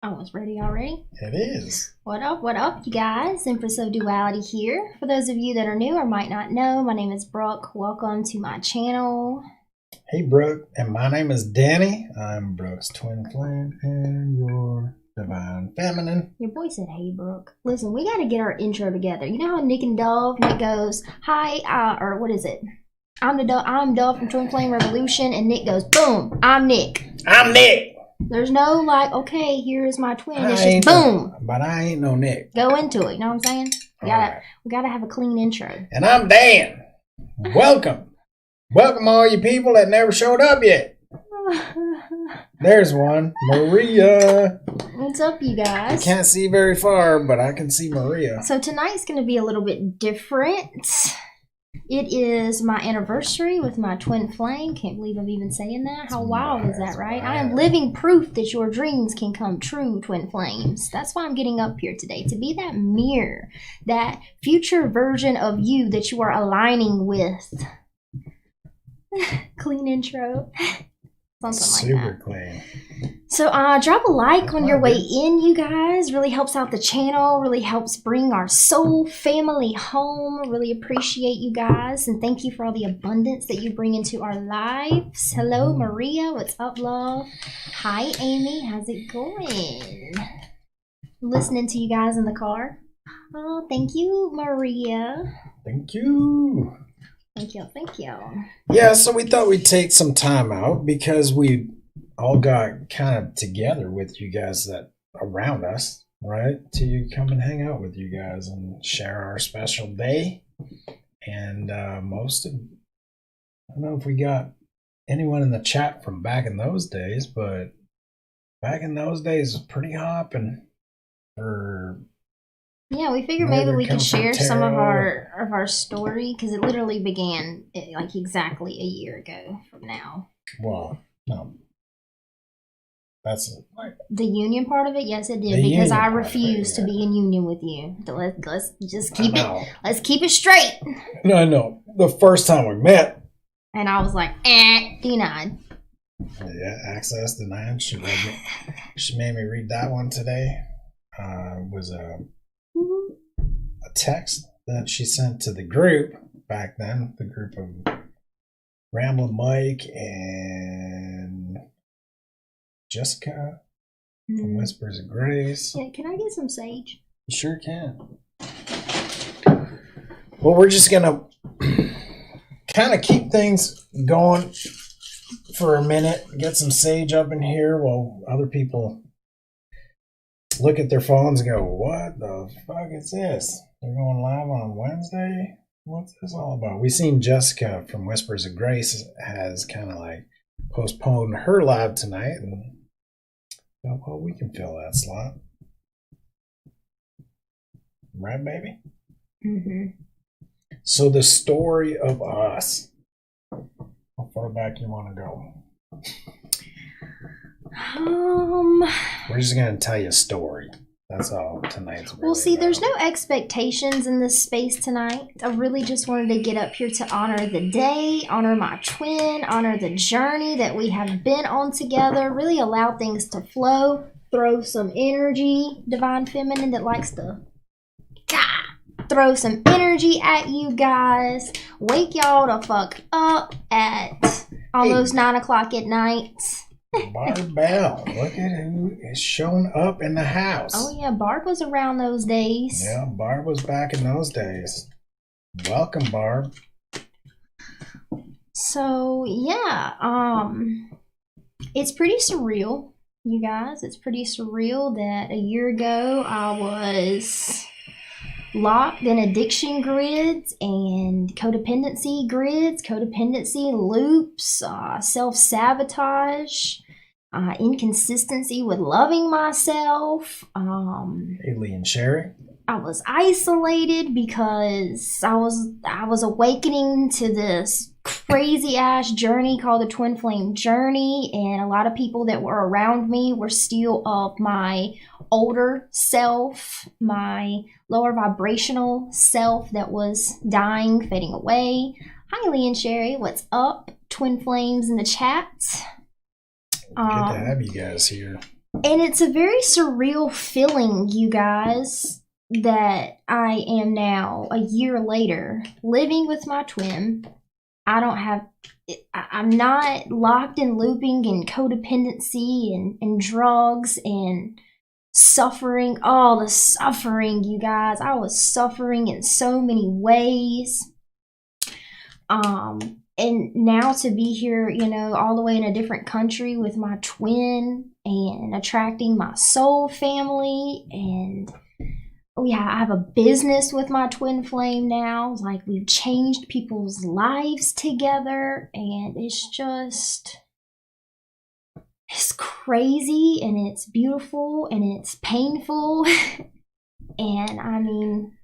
Oh, it's ready already? It is. What up, you guys? Empress of Duality here. For those of you that are new or might not know, my name is Brooke. Welcome to my channel. Hey, Brooke, and my name is Danny. I'm Brooke's twin flame and your divine feminine. Your boy said, hey, Brooke. Listen, we got to get our intro together. You know how Nick and Dove, Nick goes, hi, or what is it? I'm Dove from Twin Flame Revolution, and Nick goes, boom, I'm Nick. I'm Nick. There's no like, okay, here's my twin. It's just boom. But I ain't no Nick. Go into it. You know what I'm saying? We gotta have a clean intro. And I'm Dan. Welcome. Welcome all you people that never showed up yet. There's one. Maria. What's up, you guys? I can't see very far, but I can see Maria. So tonight's going to be a little bit different. It is my anniversary with my twin flame. Can't believe I'm even saying that. How wild is that, right? I am living proof that your dreams can come true, twin flames. That's why I'm getting up here today, to be that mirror, that future version of you that you are aligning with. Clean intro. Something like that. Super clean. So drop a like on your way in, you guys. Really helps out the channel. Really helps bring our soul family home. Really appreciate you guys. And thank you for all the abundance that you bring into our lives. Hello, Maria. What's up, love? Hi, Amy. How's it going? Listening to you guys in the car. Oh, thank you, Maria. Thank you. Thank you. Yeah, so we thought we'd take some time out because we all got kind of together with you guys that around us, right? To come and hang out with you guys and share our special day. And I don't know if we got anyone in the chat from back in those days, but back in those days was pretty hopping for... Yeah, we figured maybe we could share some of our story because it literally began like exactly a year ago from now. Well, no. That's like the union part of it. Yes, it did because I refuse to be in union with you. So let's just keep it. Let's keep it straight. No. The first time we met, and I was like, denied. Yeah, access denied. She made me read that one today. It was a text that she sent to the group back then, the group of Ramblin' Mike and Jessica from Whispers of Grace. Yeah, can I get some sage? You sure can. Well, we're just gonna kind of keep things going for a minute, get some sage up in here while other people look at their phones and go, what the fuck is this? They're going live on Wednesday? What's this all about? We seen Jessica from Whispers of Grace has kind of like postponed her live tonight, and well, we can fill that slot. Right, baby? Mm-hmm. So the story of us. How far back you want to go? We're just going to tell you a story. That's all tonight's really Well, see, about. There's no expectations in this space tonight. I really just wanted to get up here to honor the day, honor my twin, honor the journey that we have been on together, really allow things to flow, throw some energy, divine feminine that likes to throw some energy at you guys, wake y'all the fuck up at almost 9 o'clock at night. Barbell, look at who is showing up in the house. Oh yeah, Barb was around those days. Yeah, Barb was back in those days. Welcome, Barb. So yeah, it's pretty surreal, you guys. It's pretty surreal that a year ago I was locked in addiction grids and codependency loops, self-sabotage, inconsistency with loving myself. Alien Sherry. I was isolated because I was awakening to this crazy ass journey called the Twin Flame journey, and a lot of people that were around me were still of my older self, my lower vibrational self that was dying, fading away. Hi, Lee and Sherry. What's up? Twin Flames in the chat. Good to have you guys here. And it's a very surreal feeling, you guys, that I am now, a year later, living with my twin. I'm not locked in looping and codependency and drugs and suffering. Oh, the suffering, you guys. I was suffering in so many ways. And now to be here, all the way in a different country with my twin and attracting my soul family. And I have a business with my twin flame now. Like, we've changed people's lives together, and it's crazy, and it's beautiful, and it's painful. And I mean,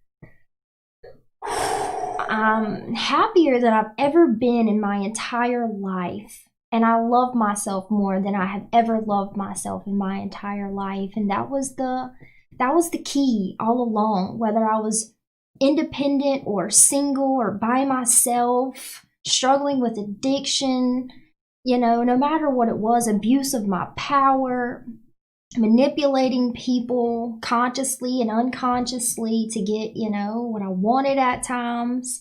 I'm happier than I've ever been in my entire life. And I love myself more than I have ever loved myself in my entire life. And that was the key all along, whether I was independent or single or by myself, struggling with addiction, no matter what it was, abuse of my power, manipulating people consciously and unconsciously to get, what I wanted at times,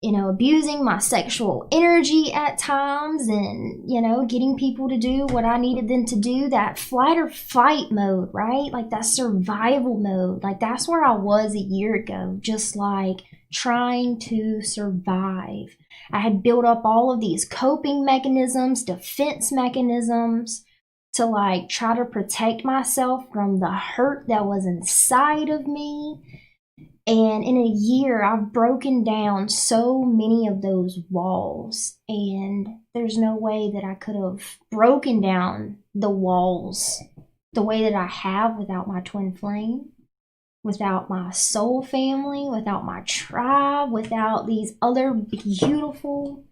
abusing my sexual energy at times and, getting people to do what I needed them to do, that flight or fight mode, right? Like that survival mode. Like that's where I was a year ago, just like trying to survive. I had built up all of these coping mechanisms, defense mechanisms to like try to protect myself from the hurt that was inside of me. And in a year, I've broken down so many of those walls, and there's no way that I could have broken down the walls the way that I have without my twin flame, without my soul family, without my tribe, without these other beautiful,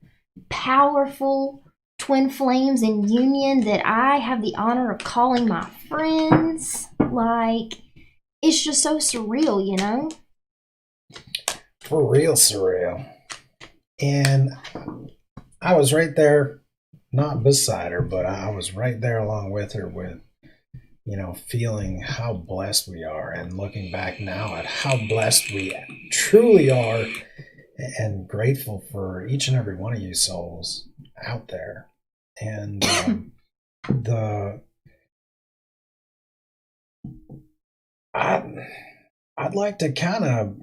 powerful twin flames in union that I have the honor of calling my friends. Like, it's just so surreal, For real surreal. And I was right there, not beside her, but I was right there along with her with, feeling how blessed we are and looking back now at how blessed we truly are and grateful for each and every one of you souls out there. And I'd like to kind of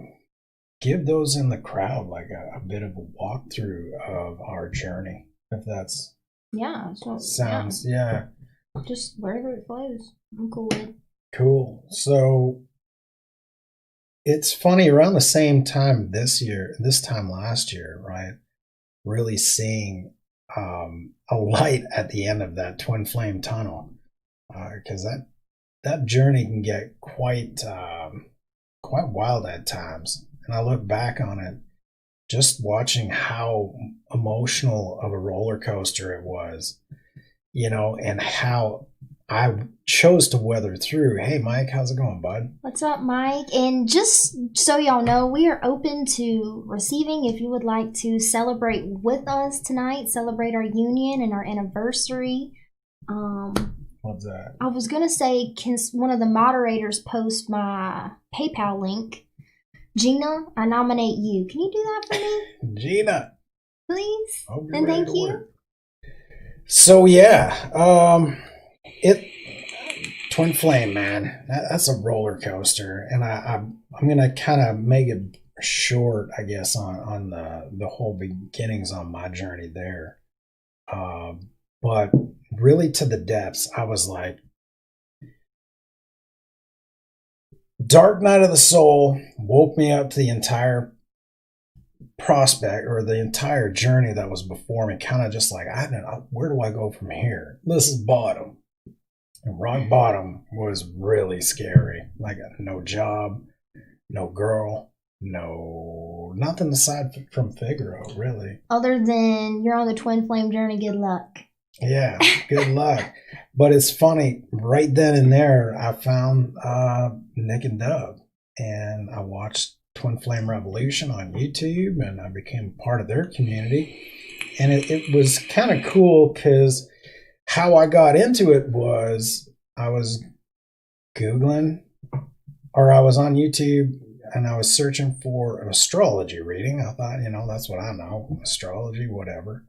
give those in the crowd like a bit of a walkthrough of our journey, if that's sounds. Yeah. Just wherever it flows. I'm cool with it. Cool. So it's funny, around the same time this time last year, right? Really seeing a light at the end of that twin flame tunnel, because that journey can get quite wild at times. And I look back on it, just watching how emotional of a roller coaster it was, and how I chose to weather through. Hey, Mike, how's it going, bud? What's up, Mike? And just so y'all know, we are open to receiving. If you would like to celebrate with us tonight, celebrate our union and our anniversary. What's that? I was going to say, can one of the moderators post my PayPal link? Gina, I nominate you. Can you do that for me? Gina. Please? And thank you. So, yeah. Twin flame, man. That's a roller coaster. And I'm going to kind of make it short, I guess, on the whole beginnings on my journey there. But really to the depths, I was like, dark night of the soul woke me up to the entire prospect or the entire journey that was before me, kind of just like, I don't know, where do I go from here? This is bottom. And rock bottom was really scary. Like, no job, no girl, nothing aside from Figaro, really. Other than you're on the twin flame journey, good luck. Yeah, good luck. But it's funny, right then and there, I found Nick and Dub, and I watched Twin Flame Revolution on YouTube, and I became part of their community. And it was kind of cool because how I got into it was I was Googling, or I was on YouTube and I was searching for an astrology reading. I thought, that's what I know, astrology, whatever.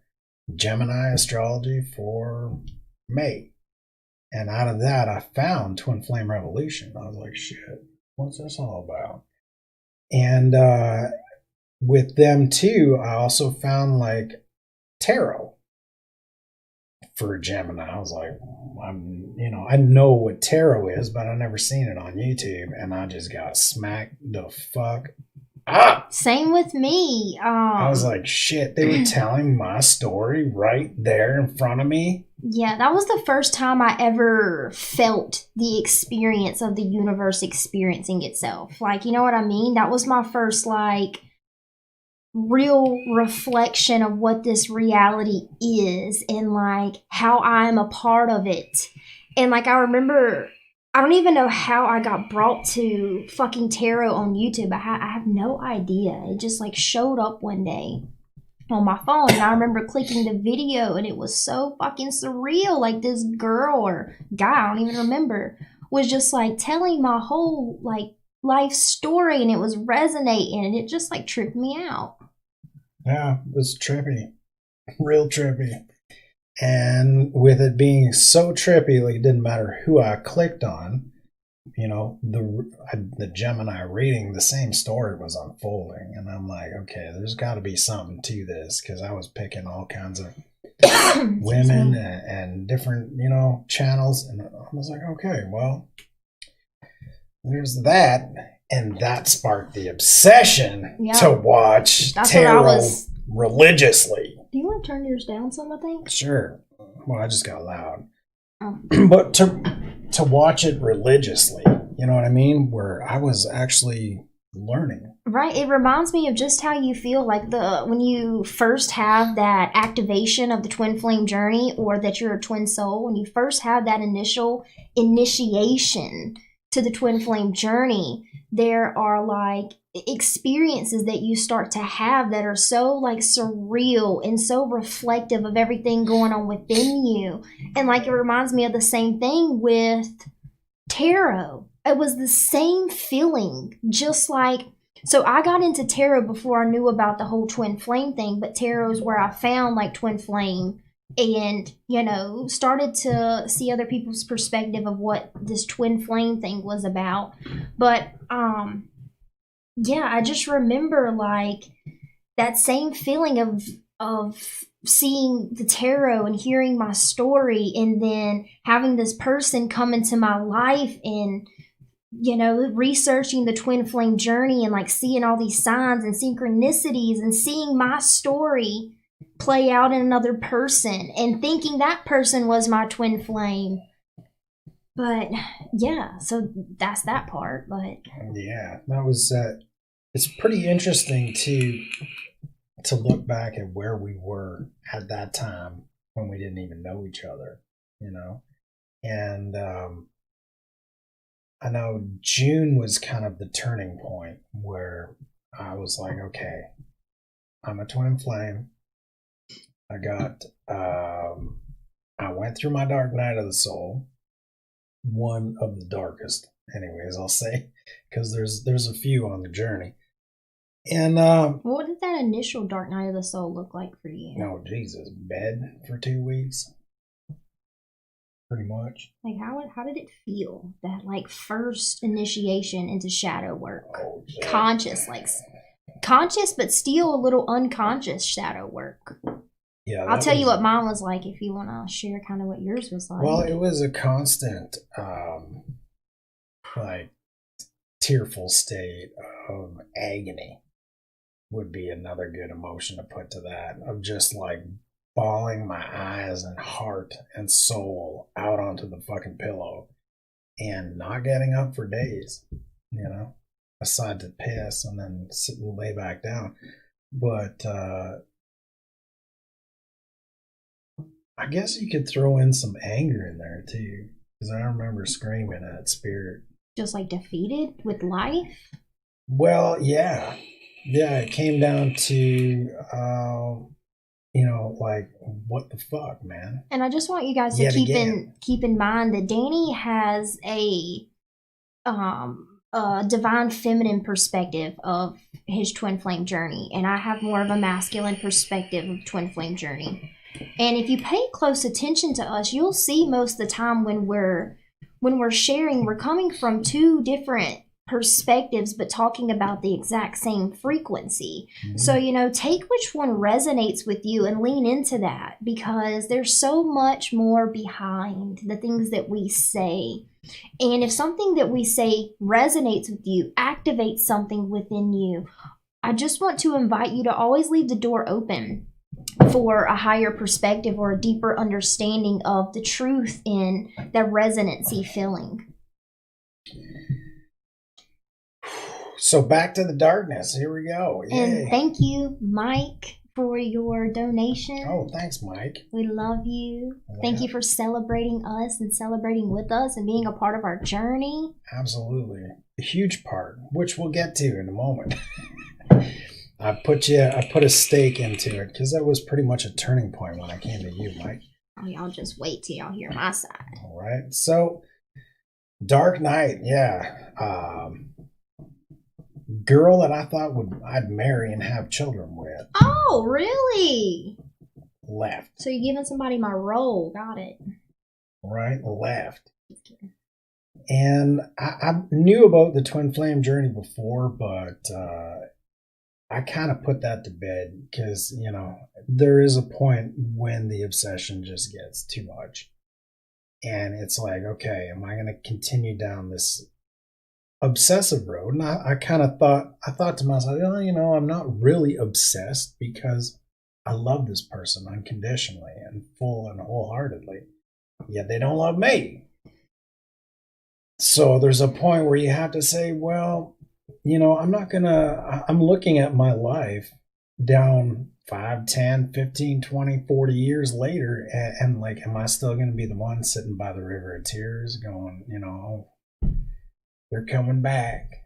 Gemini astrology for May. And out of that, I found Twin Flame Revolution. I was like, shit, what's this all about? And with them too, I also found like tarot for Gemini. I was like, I know what tarot is, but I never seen it on YouTube, and I just got smacked the fuck up. Same with me. I was like, shit, they were telling my story right there in front of me. Yeah, that was the first time I ever felt the experience of the universe experiencing itself. Like, you know what I mean? That was my first, like, real reflection of what this reality is and, like, how I'm a part of it. And, like, I remember, I don't even know how I got brought to fucking tarot on YouTube. I have no idea. It just, like, showed up one day on my phone, and I remember clicking the video, and it was so fucking surreal. Like, this girl or guy, I don't even remember, was just like telling my whole like life story, and it was resonating, and it just like tripped me out. Yeah, it was trippy, real trippy. And with it being so trippy, like, it didn't matter who I clicked on. The Gemini reading, the same story was unfolding, and I'm like, okay, there's got to be something to this, because I was picking all kinds of women and different, channels, and I was like, okay, well, there's that, and that sparked the obsession to watch tarot religiously. Do you want to turn yours down some, I think? Sure. Well, I just got loud. Oh. But to watch it religiously, you know what I mean? Where I was actually learning. Right. It reminds me of just how you feel like when you first have that activation of the twin flame journey, or that you're a twin soul, when you first have that initial initiation to the twin flame journey, there are like experiences that you start to have that are so like surreal and so reflective of everything going on within you. And like, it reminds me of the same thing with tarot. It was the same feeling, just like, so I got into tarot before I knew about the whole twin flame thing, but tarot is where I found like twin flame, and started to see other people's perspective of what this twin flame thing was about. But yeah, I just remember like that same feeling of seeing the tarot and hearing my story, and then having this person come into my life and researching the twin flame journey, and like seeing all these signs and synchronicities, and seeing my story play out in another person, and thinking that person was my twin flame. But yeah, so that's that part. But yeah, that was it's pretty interesting to look back at where we were at that time when we didn't even know each other, and I know June was kind of the turning point where I was like, okay, I'm a twin flame. I went through my dark night of the soul, one of the darkest, anyways, I'll say, because there's a few on the journey. And what did that initial dark night of the soul look like for you? Oh Jesus, bed for 2 weeks, pretty much. Like, how did it feel, that like first initiation into shadow work? Oh, conscious but still a little unconscious shadow work. Yeah, I'll tell you what mine was like if you want to share kind of what yours was like. Well, it was a constant like tearful state of agony would be another good emotion to put to that, of just like bawling my eyes and heart and soul out onto the fucking pillow and not getting up for days, aside to piss and then sit and lay back down. But I guess you could throw in some anger in there too, because I remember screaming at spirit. Just like defeated with life? Well, yeah. Yeah, it came down to like, what the fuck, man? And I just want you guys to Yet keep again. in mind that Danny has a divine feminine perspective of his twin flame journey, and I have more of a masculine perspective of twin flame journey. And if you pay close attention to us, you'll see most of the time when we're sharing, we're coming from two different perspectives but talking about the exact same frequency. Mm-hmm. So, take which one resonates with you and lean into that, because there's so much more behind the things that we say. And if something that we say resonates with you, activates something within you, I just want to invite you to always leave the door open for a higher perspective or a deeper understanding of the truth in that resonancy feeling. So back to the darkness. Here we go. Yay. And thank you, Mike, for your donation. Oh, thanks, Mike. We love you. Yeah. Thank you for celebrating us and celebrating with us and being a part of our journey. Absolutely. A huge part, which we'll get to in a moment. I put a stake into it because that was pretty much a turning point when I came to you, Mike. Oh, y'all just wait till y'all hear my side. All right. So, Dark Knight, yeah. Girl that I thought I'd marry and have children with. Oh, really? Left. So you're giving somebody my role. Got it. Right? Left. And I knew about the twin flame journey before, but I kind of put that to bed because, there is a point when the obsession just gets too much. And it's like, okay, am I going to continue down this obsessive road? And I thought to myself, I'm not really obsessed because I love this person unconditionally and full and wholeheartedly. Yet they don't love me. So there's a point where you have to say, well, I'm looking at my life down 5, 10, 15, 20, 40 years later. And like, am I still going to be the one sitting by the river of tears going, they're coming back.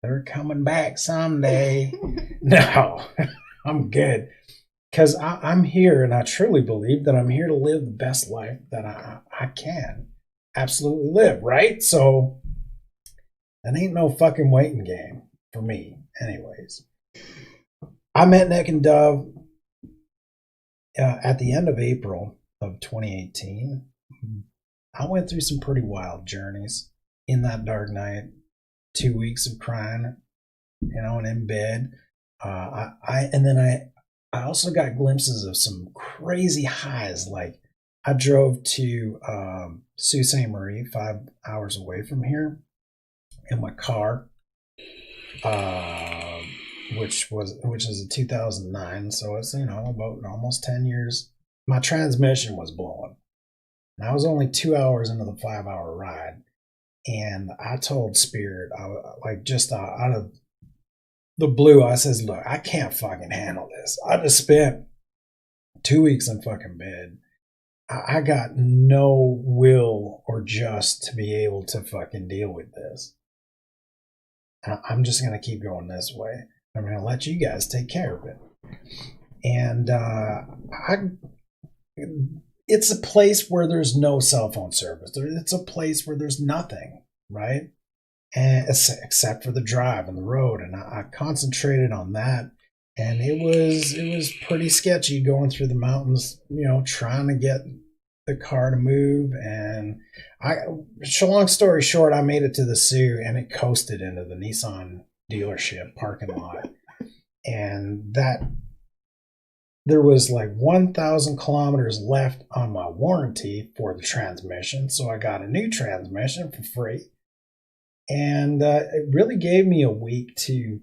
They're coming back someday. No, I'm good. Because I'm here, and I truly believe that I'm here to live the best life that I can absolutely live, right? So that ain't no fucking waiting game for me, anyways. I met Nick and Dove at the end of April of 2018. I went through some pretty wild journeys in that dark night. 2 weeks of crying, and in bed. I also got glimpses of some crazy highs. Like I drove to Sault Ste. Marie, 5 hours away from here, in my car, which is a 2009. So it's about almost 10 years. My transmission was blowing, and I was only 2 hours into the 5-hour ride, and I told Spirit, just out of the blue, I says, look, I can't fucking handle this. I just spent 2 weeks in fucking bed. I got no will or just to be able to fucking deal with this. I'm just going to keep going this way. I'm going to let you guys take care of it. And it's a place where there's no cell phone service. It's a place where there's nothing, right? And except for the drive and the road, and I concentrated on that, and it was pretty sketchy going through the mountains, trying to get the car to move. And long story short, I made it to the Sioux, and it coasted into the Nissan dealership parking lot, and that there was like 1,000 kilometers left on my warranty for the transmission, so I got a new transmission for free. And it really gave me a week to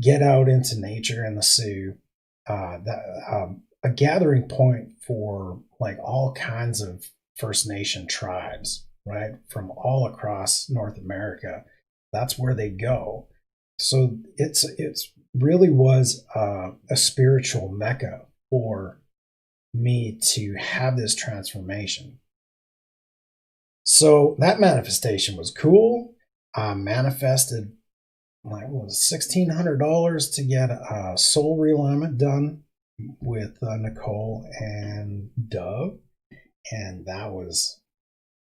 get out into nature in the Sioux, a gathering point for like all kinds of First Nation tribes, right? From all across North America. That's where they go. So it's really was a spiritual mecca for me to have this transformation. So that manifestation was cool. I manifested $1,600 to get a soul realignment done with Nicole and Dove, and that was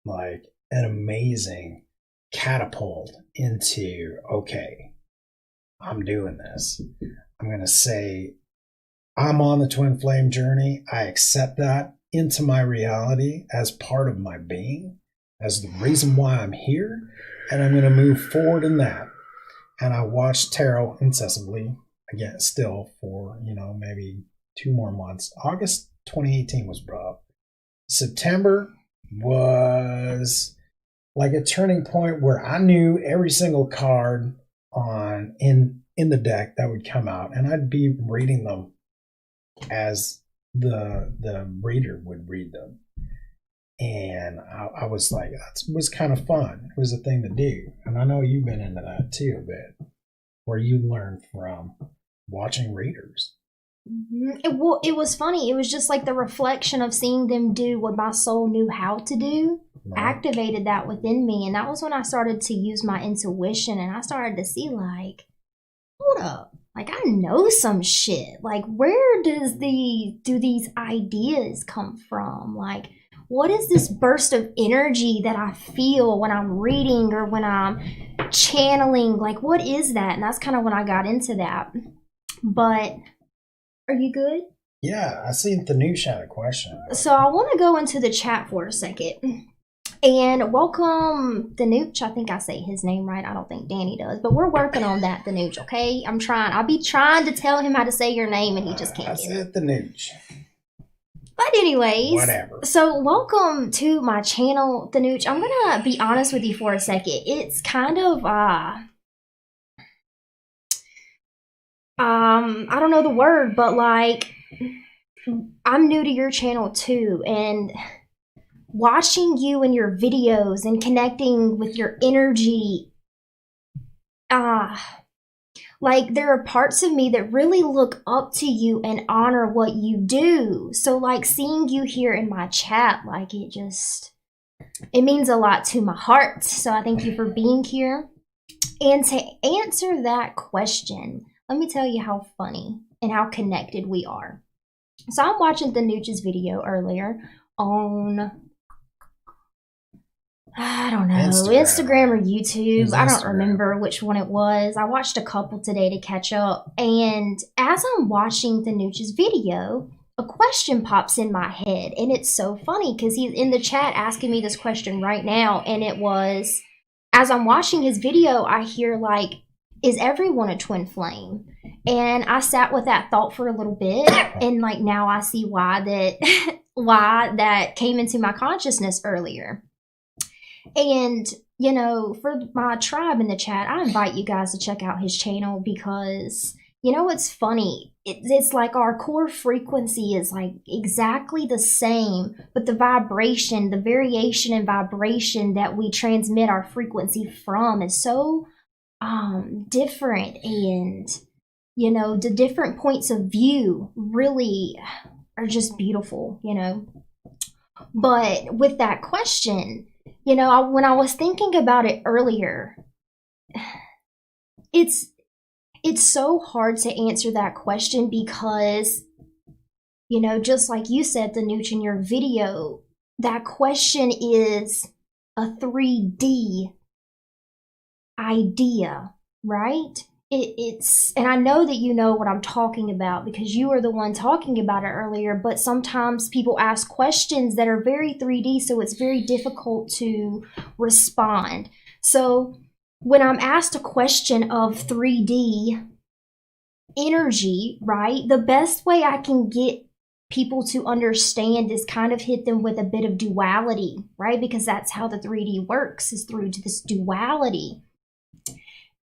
like an amazing catapult into, okay, I'm doing this. I'm going to say I'm on the twin flame journey. I accept that into my reality as part of my being, as the reason why I'm here, and I'm going to move forward in that. And I watched tarot incessantly, again, still for, maybe 2 more months. August 2018 was rough. September was like a turning point where I knew every single card in the deck that would come out, and I'd be reading them as the reader would read them. And I was like, that was kind of fun. It was a thing to do. And I know you've been into that too a bit, where you learn from watching readers. It was funny. It was just like the reflection of seeing them do what my soul knew how to do, right, activated that within me. And that was when I started to use my intuition, and I started to see, like, hold up, like, I know some shit. Like, where do these ideas come from? Like, what is this burst of energy that I feel when I'm reading or when I'm channeling? Like, what is that? And that's kind of when I got into that. But are you good? Yeah, I see the new had a question. So I want to go into the chat for a second. And welcome Danuch. I think I say his name right. I don't think Danny does. But we're working on that, Danuch, okay? I'm trying. I'll be trying to tell him how to say your name, and he just can't That's get it. Danuch. But anyways, whatever. So welcome to my channel, Danuch. I'm going to be honest with you for a second. It's kind of, I don't know the word, but like, I'm new to your channel too, and watching you and your videos and connecting with your energy, like, there are parts of me that really look up to you and honor what you do. So like, seeing you here in my chat, like, it means a lot to my heart. So I thank you for being here. And to answer that question, let me tell you how funny and how connected we are. So I'm watching Danuch's video earlier on, I don't know, Instagram or YouTube. I don't remember which one it was. I watched a couple today to catch up. And as I'm watching Danuch's video, a question pops in my head. And it's so funny because he's in the chat asking me this question right now. And it was, as I'm watching his video, I hear like, is everyone a twin flame? And I sat with that thought for a little bit, and like, now I see why that came into my consciousness earlier. And for my tribe in the chat, I invite you guys to check out his channel, because it's funny. It's like our core frequency is like exactly the same, but the vibration, the variation in vibration that we transmit our frequency from is so different. And the different points of view really are just beautiful, But with that question, when I was thinking about it earlier, it's so hard to answer that question because, just like you said, Danuch, in your video, that question is a 3D idea, right? It's, and I know that you know what I'm talking about because you are the one talking about it earlier, but sometimes people ask questions that are very 3D, so it's very difficult to respond. So when I'm asked a question of 3D energy, right, the best way I can get people to understand is kind of hit them with a bit of duality, right? Because that's how the 3D works, is through this duality.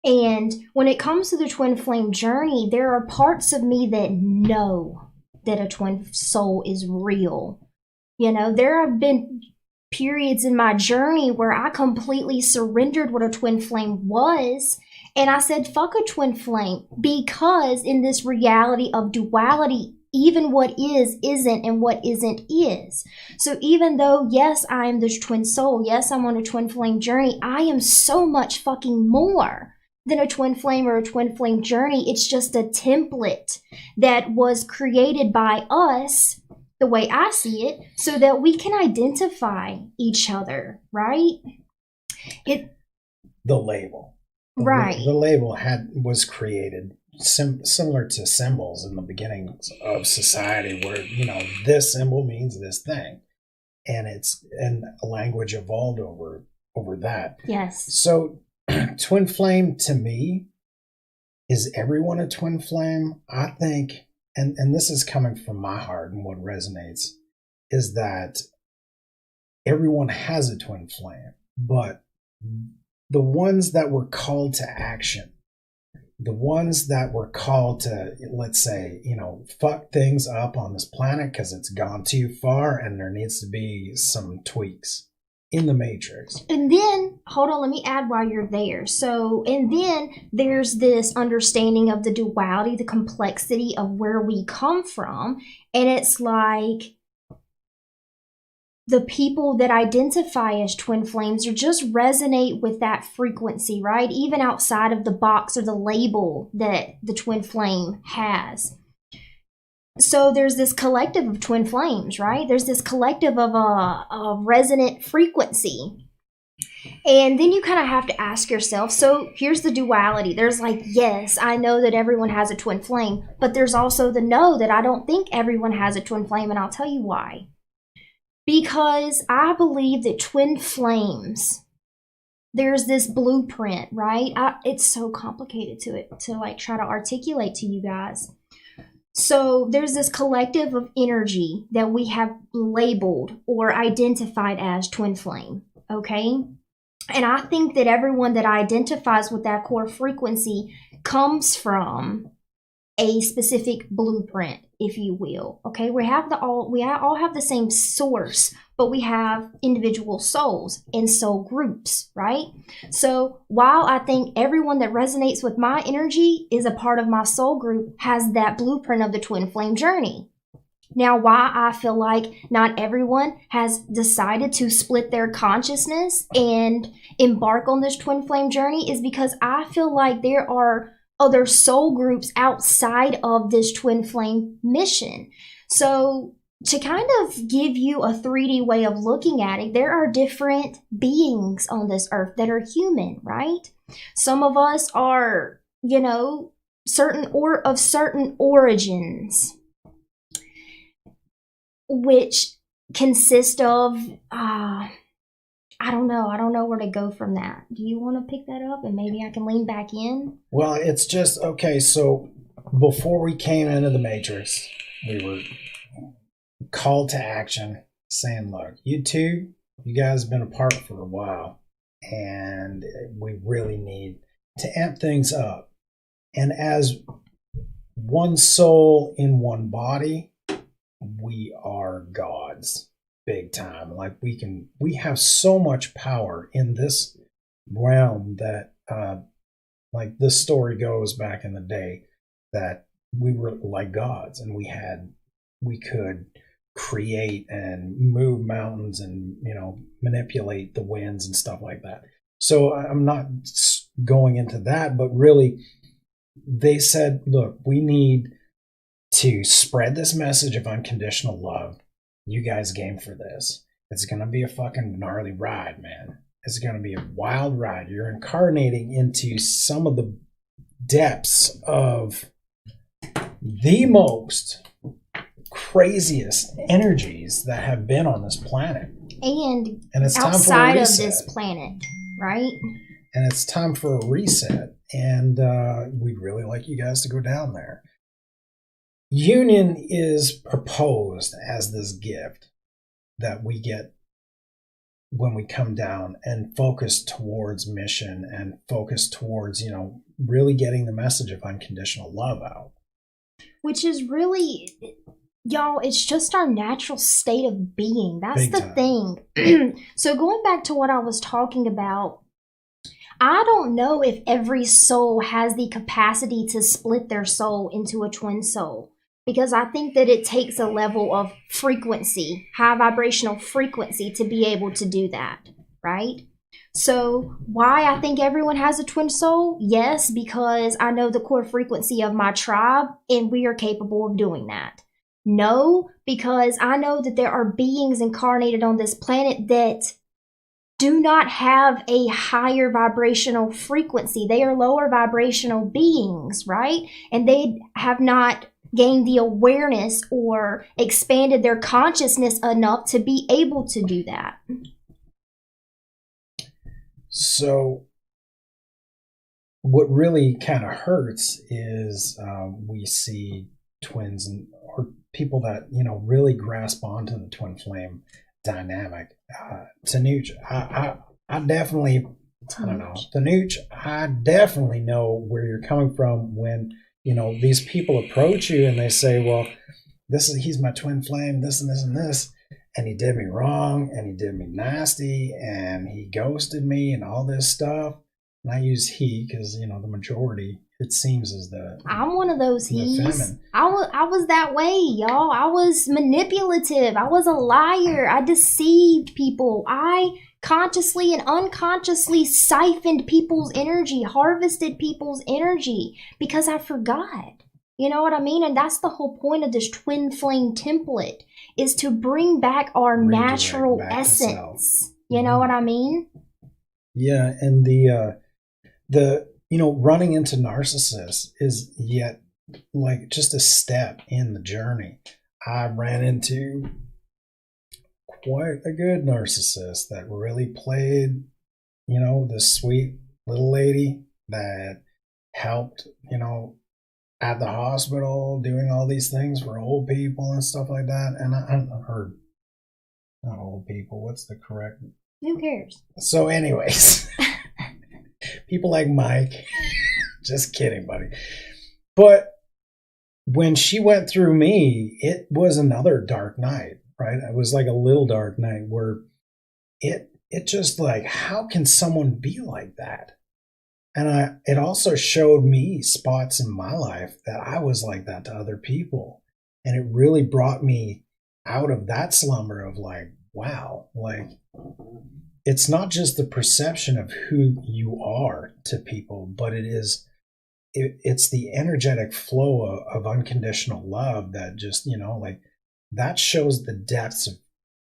And when it comes to the twin flame journey, there are parts of me that know that a twin soul is real. There have been periods in my journey where I completely surrendered what a twin flame was. And I said, fuck a twin flame, because in this reality of duality, even what is isn't, and what isn't is. So even though, yes, I am the twin soul, yes, I'm on a twin flame journey, I am so much fucking more than a twin flame or a twin flame journey. It's just a template that was created by us, the way I see it, so that we can identify each other, right? The label. Right. The label was created similar to symbols in the beginnings of society, where this symbol means this thing, and a language evolved over that. Yes. So twin flame to me, is everyone a twin flame? I think, and this is coming from my heart, and what resonates is that everyone has a twin flame, but the ones that were called to action, the ones that were called to, let's say, fuck things up on this planet because it's gone too far and there needs to be some tweaks in the matrix. And then, hold on, let me add while you're there. So, and then there's this understanding of the duality, the complexity of where we come from. And it's like the people that identify as twin flames or just resonate with that frequency, right? Even outside of the box or the label that the twin flame has. So there's this collective of twin flames, right? There's this collective of a resonant frequency. And then you kind of have to ask yourself, so here's the duality. There's like, yes, I know that everyone has a twin flame, but there's also the no, that I don't think everyone has a twin flame, and I'll tell you why. Because I believe that twin flames, there's this blueprint, right? It's so complicated to like try to articulate to you guys. So there's this collective of energy that we have labeled or identified as twin flame, okay? And I think that everyone that identifies with that core frequency comes from a specific blueprint, if you will. Okay, we all have the same source, but we have individual souls and soul groups, right? So while I think everyone that resonates with my energy is a part of my soul group has that blueprint of the twin flame journey. Now, why I feel like not everyone has decided to split their consciousness and embark on this twin flame journey is because I feel like there are other soul groups outside of this twin flame mission. So to kind of give you a 3D way of looking at it, there are different beings on this earth that are human, right? Some of us are, certain origins, which consist of, I don't know where to go from that. Do you want to pick that up and maybe I can lean back in? Well, it's just, okay, so before we came into the Matrix, we were called to action saying, look, you guys have been apart for a while and we really need to amp things up. And as one soul in one body, we are gods. Big time. Like we have so much power in this realm that like this story goes back in the day that we were like gods and we could create and move mountains and manipulate the winds and stuff like that. So I'm not going into that, but really they said, look, we need to spread this message of unconditional love. You guys game for this. It's going to be a fucking gnarly ride, man. It's going to be a wild ride. You're incarnating into some of the depths of the most craziest energies that have been on this planet. And it's time outside for a of reset. this planet, right? And it's time for a reset. And we'd really like you guys to go down there. Union is proposed as this gift that we get when we come down and focus towards mission and focus towards, really getting the message of unconditional love out. Which is really, y'all, it's just our natural state of being. That's Big the time. thing. So going back to what I was talking about, I don't know if every soul has the capacity to split their soul into a twin soul. Because I think that it takes a level of frequency, high vibrational frequency, to be able to do that, right? So why I think everyone has a twin soul? Yes, because I know the core frequency of my tribe and we are capable of doing that. No, because I know that there are beings incarnated on this planet that do not have a higher vibrational frequency. They are lower vibrational beings, right? And they have not gained the awareness or expanded their consciousness enough to be able to do that. So what really kind of hurts is we see twins or people that, really grasp onto the twin flame dynamic. Tanuch, I definitely, I don't know, Tanuch, I definitely know where you're coming from when, these people approach you and they say, well, he's my twin flame, this and this and this, and he did me wrong, and he did me nasty, and he ghosted me, and all this stuff. And I use he because, the majority, it seems, is I'm one of those he's. Feminine. I was that way, y'all. I was manipulative. I was a liar. I deceived people. I consciously and unconsciously siphoned people's energy, harvested people's energy because I forgot. You know what I mean? And that's the whole point of this twin flame template, is to bring back our natural essence. You know what I mean? Yeah, and the running into narcissists is yet like just a step in the journey. I ran into quite a good narcissist that really played, this sweet little lady that helped, at the hospital doing all these things for old people and stuff like that. And I heard, not old people, what's the correct? Who cares? So anyways, people like Mike, just kidding, buddy. But when she went through me, it was another dark night, right? It was like a little dark night where it just like, how can someone be like that? And it also showed me spots in my life that I was like that to other people. And it really brought me out of that slumber of like, wow, like it's not just the perception of who you are to people, but it's the energetic flow of unconditional love that just, like that shows the depths of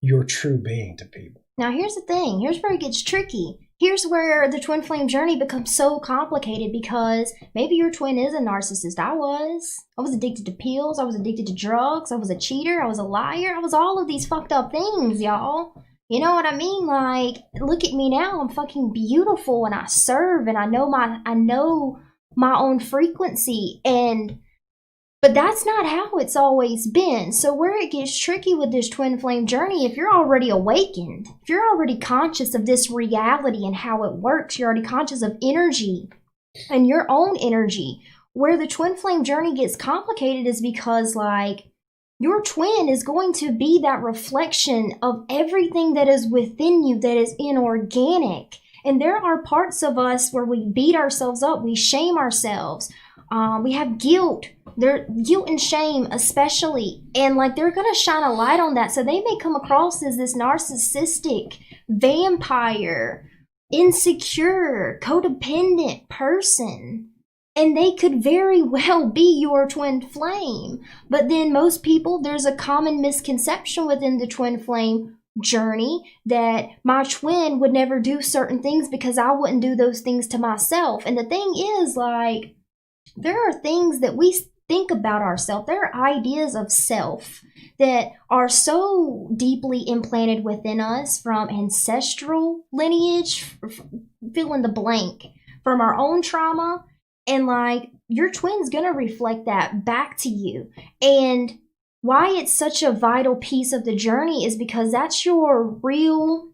your true being to people. Now, here's the thing. Here's where it gets tricky. Here's where the twin flame journey becomes so complicated, because maybe your twin is a narcissist. I was addicted to pills. I was addicted to drugs. I was a cheater. I was a liar. I was all of these fucked up things, y'all. You know what I mean? Like, look at me now. I'm fucking beautiful and I serve and I know my own frequency, but that's not how it's always been. So where it gets tricky with this twin flame journey, if you're already awakened, if you're already conscious of this reality and how it works, you're already conscious of energy and your own energy. Where the twin flame journey gets complicated is because, like, your twin is going to be that reflection of everything that is within you that is inorganic. And there are parts of us where we beat ourselves up, we shame ourselves. We have guilt. Guilt and shame especially. And like they're going to shine a light on that. So they may come across as this narcissistic, vampire, insecure, codependent person. And they could very well be your twin flame. But then most people, there's a common misconception within the twin flame journey that my twin would never do certain things because I wouldn't do those things to myself. And the thing is, like, there are things that we think about ourselves. There are ideas of self that are so deeply implanted within us from ancestral lineage, fill in the blank, from our own trauma. And like your twin's going to reflect that back to you. And why it's such a vital piece of the journey is because that's your real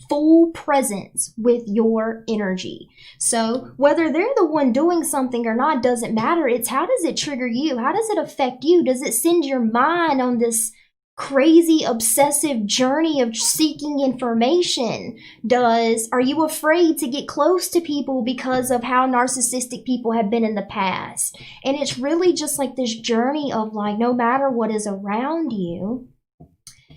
full presence with your energy. So whether they're the one doing something or not doesn't matter. It's how does it trigger you? How does it affect you? Does it send your mind on this crazy obsessive journey of seeking information? Are you afraid to get close to people because of how narcissistic people have been in the past? And it's really just like this journey of like, no matter what is around you,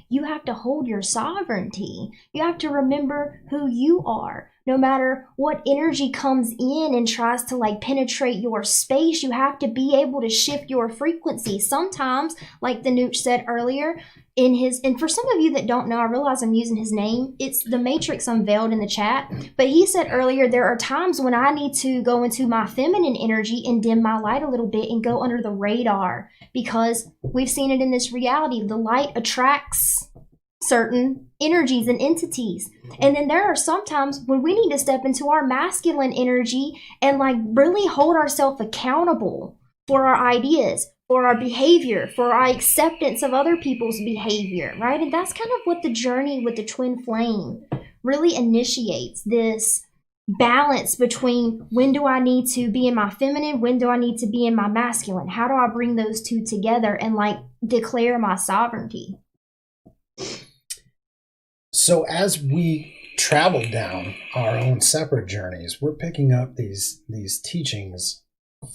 you have to hold your sovereignty. You have to remember who you are. no matter what energy comes in and tries to like penetrate your space, you have to be able to shift your frequency. Sometimes, like the Nooch said earlier, and for some of you that don't know, I realize I'm using his name. It's the Matrix Unveiled in the chat. But he said earlier, there are times when I need to go into my feminine energy and dim my light a little bit and go under the radar, because we've seen it in this reality. The light attracts certain energies and entities. And then there are some times when we need to step into our masculine energy and like really hold ourselves accountable for our ideas, for our behavior, for our acceptance of other people's behavior, right? And that's kind of what the journey with the twin flame really initiates, this balance between when do I need to be in my feminine, when do I need to be in my masculine? How do I bring those two together and like declare my sovereignty? So as we travel down our own separate journeys, we're picking up these teachings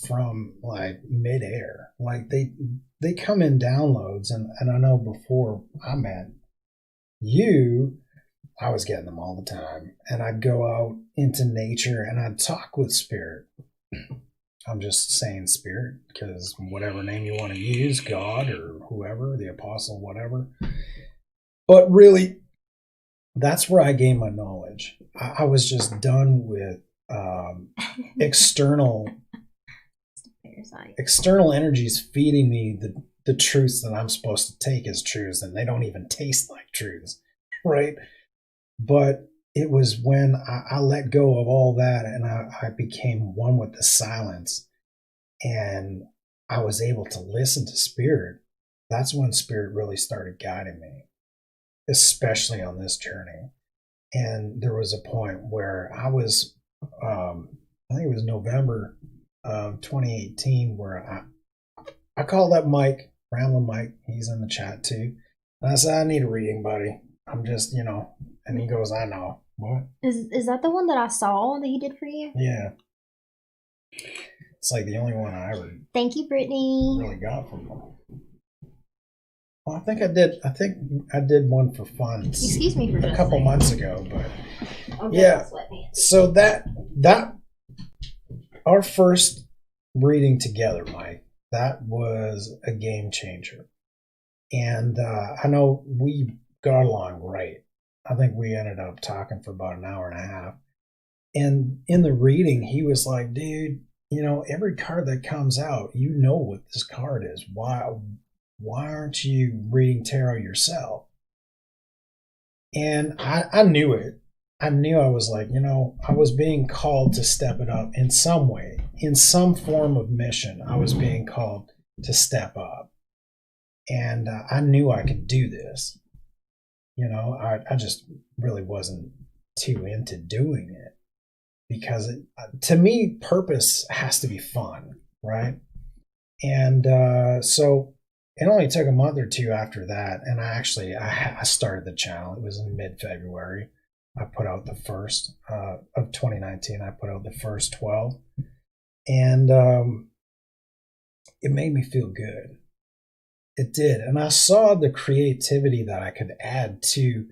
from like midair. Like they come in downloads, and I know before I met you, I was getting them all the time. And I'd go out into nature and I'd talk with spirit. I'm just saying spirit because whatever name you want to use, God or whoever, the apostle, whatever. But really, that's where I gained my knowledge. I was just done with external energies feeding me the truths that I'm supposed to take as truths, and they don't even taste like truths, right? But it was when I let go of all that and I became one with the silence, and I was able to listen to spirit. That's when spirit really started guiding me, especially on this journey. And there was a point where I was, I think it was November of 2018, where I called up Mike, Ramblin' Mike, he's in the chat too. And I said, I need a reading, buddy. I'm just, and he goes, I know. What? Is that the one that I saw that he did for you? Yeah. It's like the only one I ever Thank you, Brittany. really got from him. Well, I think I did one for fun. Excuse me for a couple months ago, but okay, yeah. So that our first reading together, Mike, that was a game changer. And I know we got along great. I think we ended up talking for about an hour and a half. And in the reading, he was like, dude, every card that comes out, you know what this card is. Why aren't you reading tarot yourself? And I knew it. I knew I was like, I was being called to step it up in some way, in some form of mission. I was being called to step up. And I knew I could do this. I just really wasn't too into doing it because to me, purpose has to be fun, right? And so it only took a month or two after that, and I started the channel. It was in mid-February. I put out the first of 2019. I put out the first 12, and it made me feel good. It did, and I saw the creativity that I could add to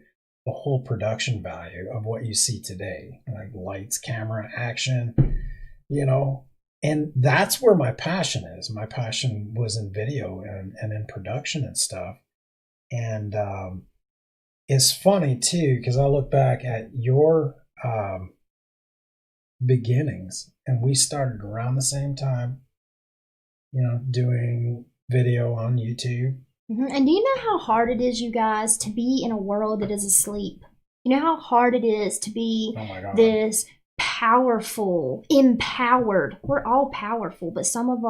the whole production value of what you see today, like lights, camera, action, And that's where my passion is. My passion was in video and in production and stuff. And it's funny, too, because I look back at your beginnings, and we started around the same time, doing video on YouTube. Mm-hmm. And do you know how hard it is, you guys, to be in a world that is asleep? You know how hard it is to be this powerful, empowered. We're all powerful, but some of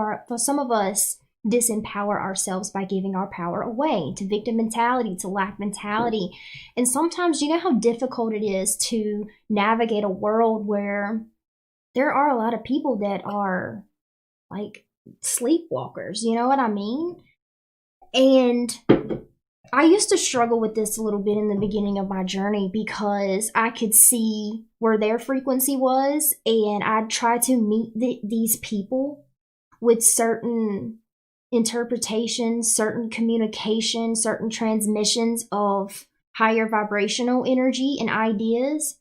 us disempower ourselves by giving our power away to victim mentality, to lack mentality. And sometimes, you know how difficult it is to navigate a world where there are a lot of people that are like sleepwalkers, you know what I mean? And I used to struggle with this a little bit in the beginning of my journey because I could see where their frequency was, and I'd try to meet these people with certain interpretations, certain communication, certain transmissions of higher vibrational energy and ideas.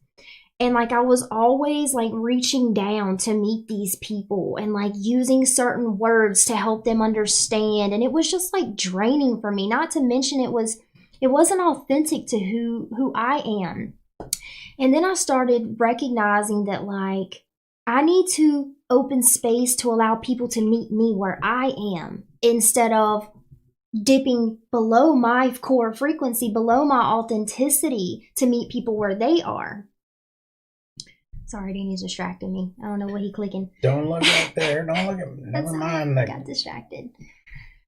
And like I was always like reaching down to meet these people and like using certain words to help them understand. And it was just like draining for me. Not to mention it wasn't authentic to who I am. And then I started recognizing that like I need to open space to allow people to meet me where I am instead of dipping below my core frequency, below my authenticity to meet people where they are. Sorry, Danny's distracting me. I don't know what he clicking. Don't look right there. Don't look at. Never mind. I got distracted.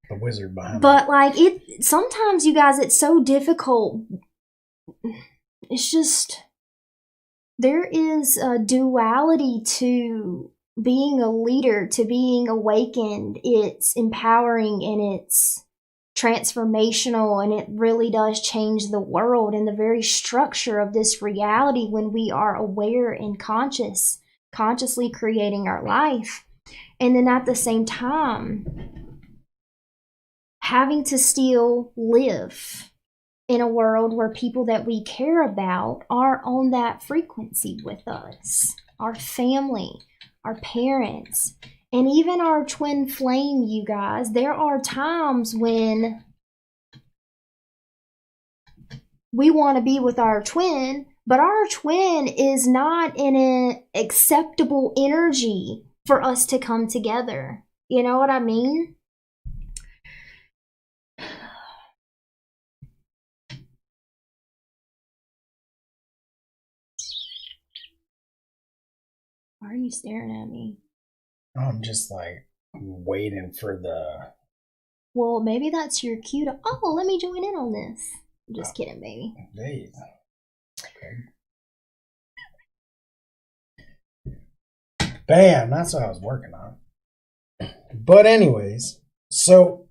The wizard behind. But like it, sometimes you guys, it's so difficult. It's just there is a duality to being a leader, to being awakened. It's empowering and it's transformational, and it really does change the world and the very structure of this reality when we are aware and consciously creating our life. And then at the same time, having to still live in a world where people that we care about are on that frequency with us, our family, our parents, and even our twin flame, you guys. There are times when we want to be with our twin, but our twin is not in an acceptable energy for us to come together. You know what I mean? Why are you staring at me? I'm just like waiting for the. Well, maybe that's your cue to, oh, let me join in on this. I'm just kidding, baby. Hey. Okay. Bam, that's what I was working on. But anyways, so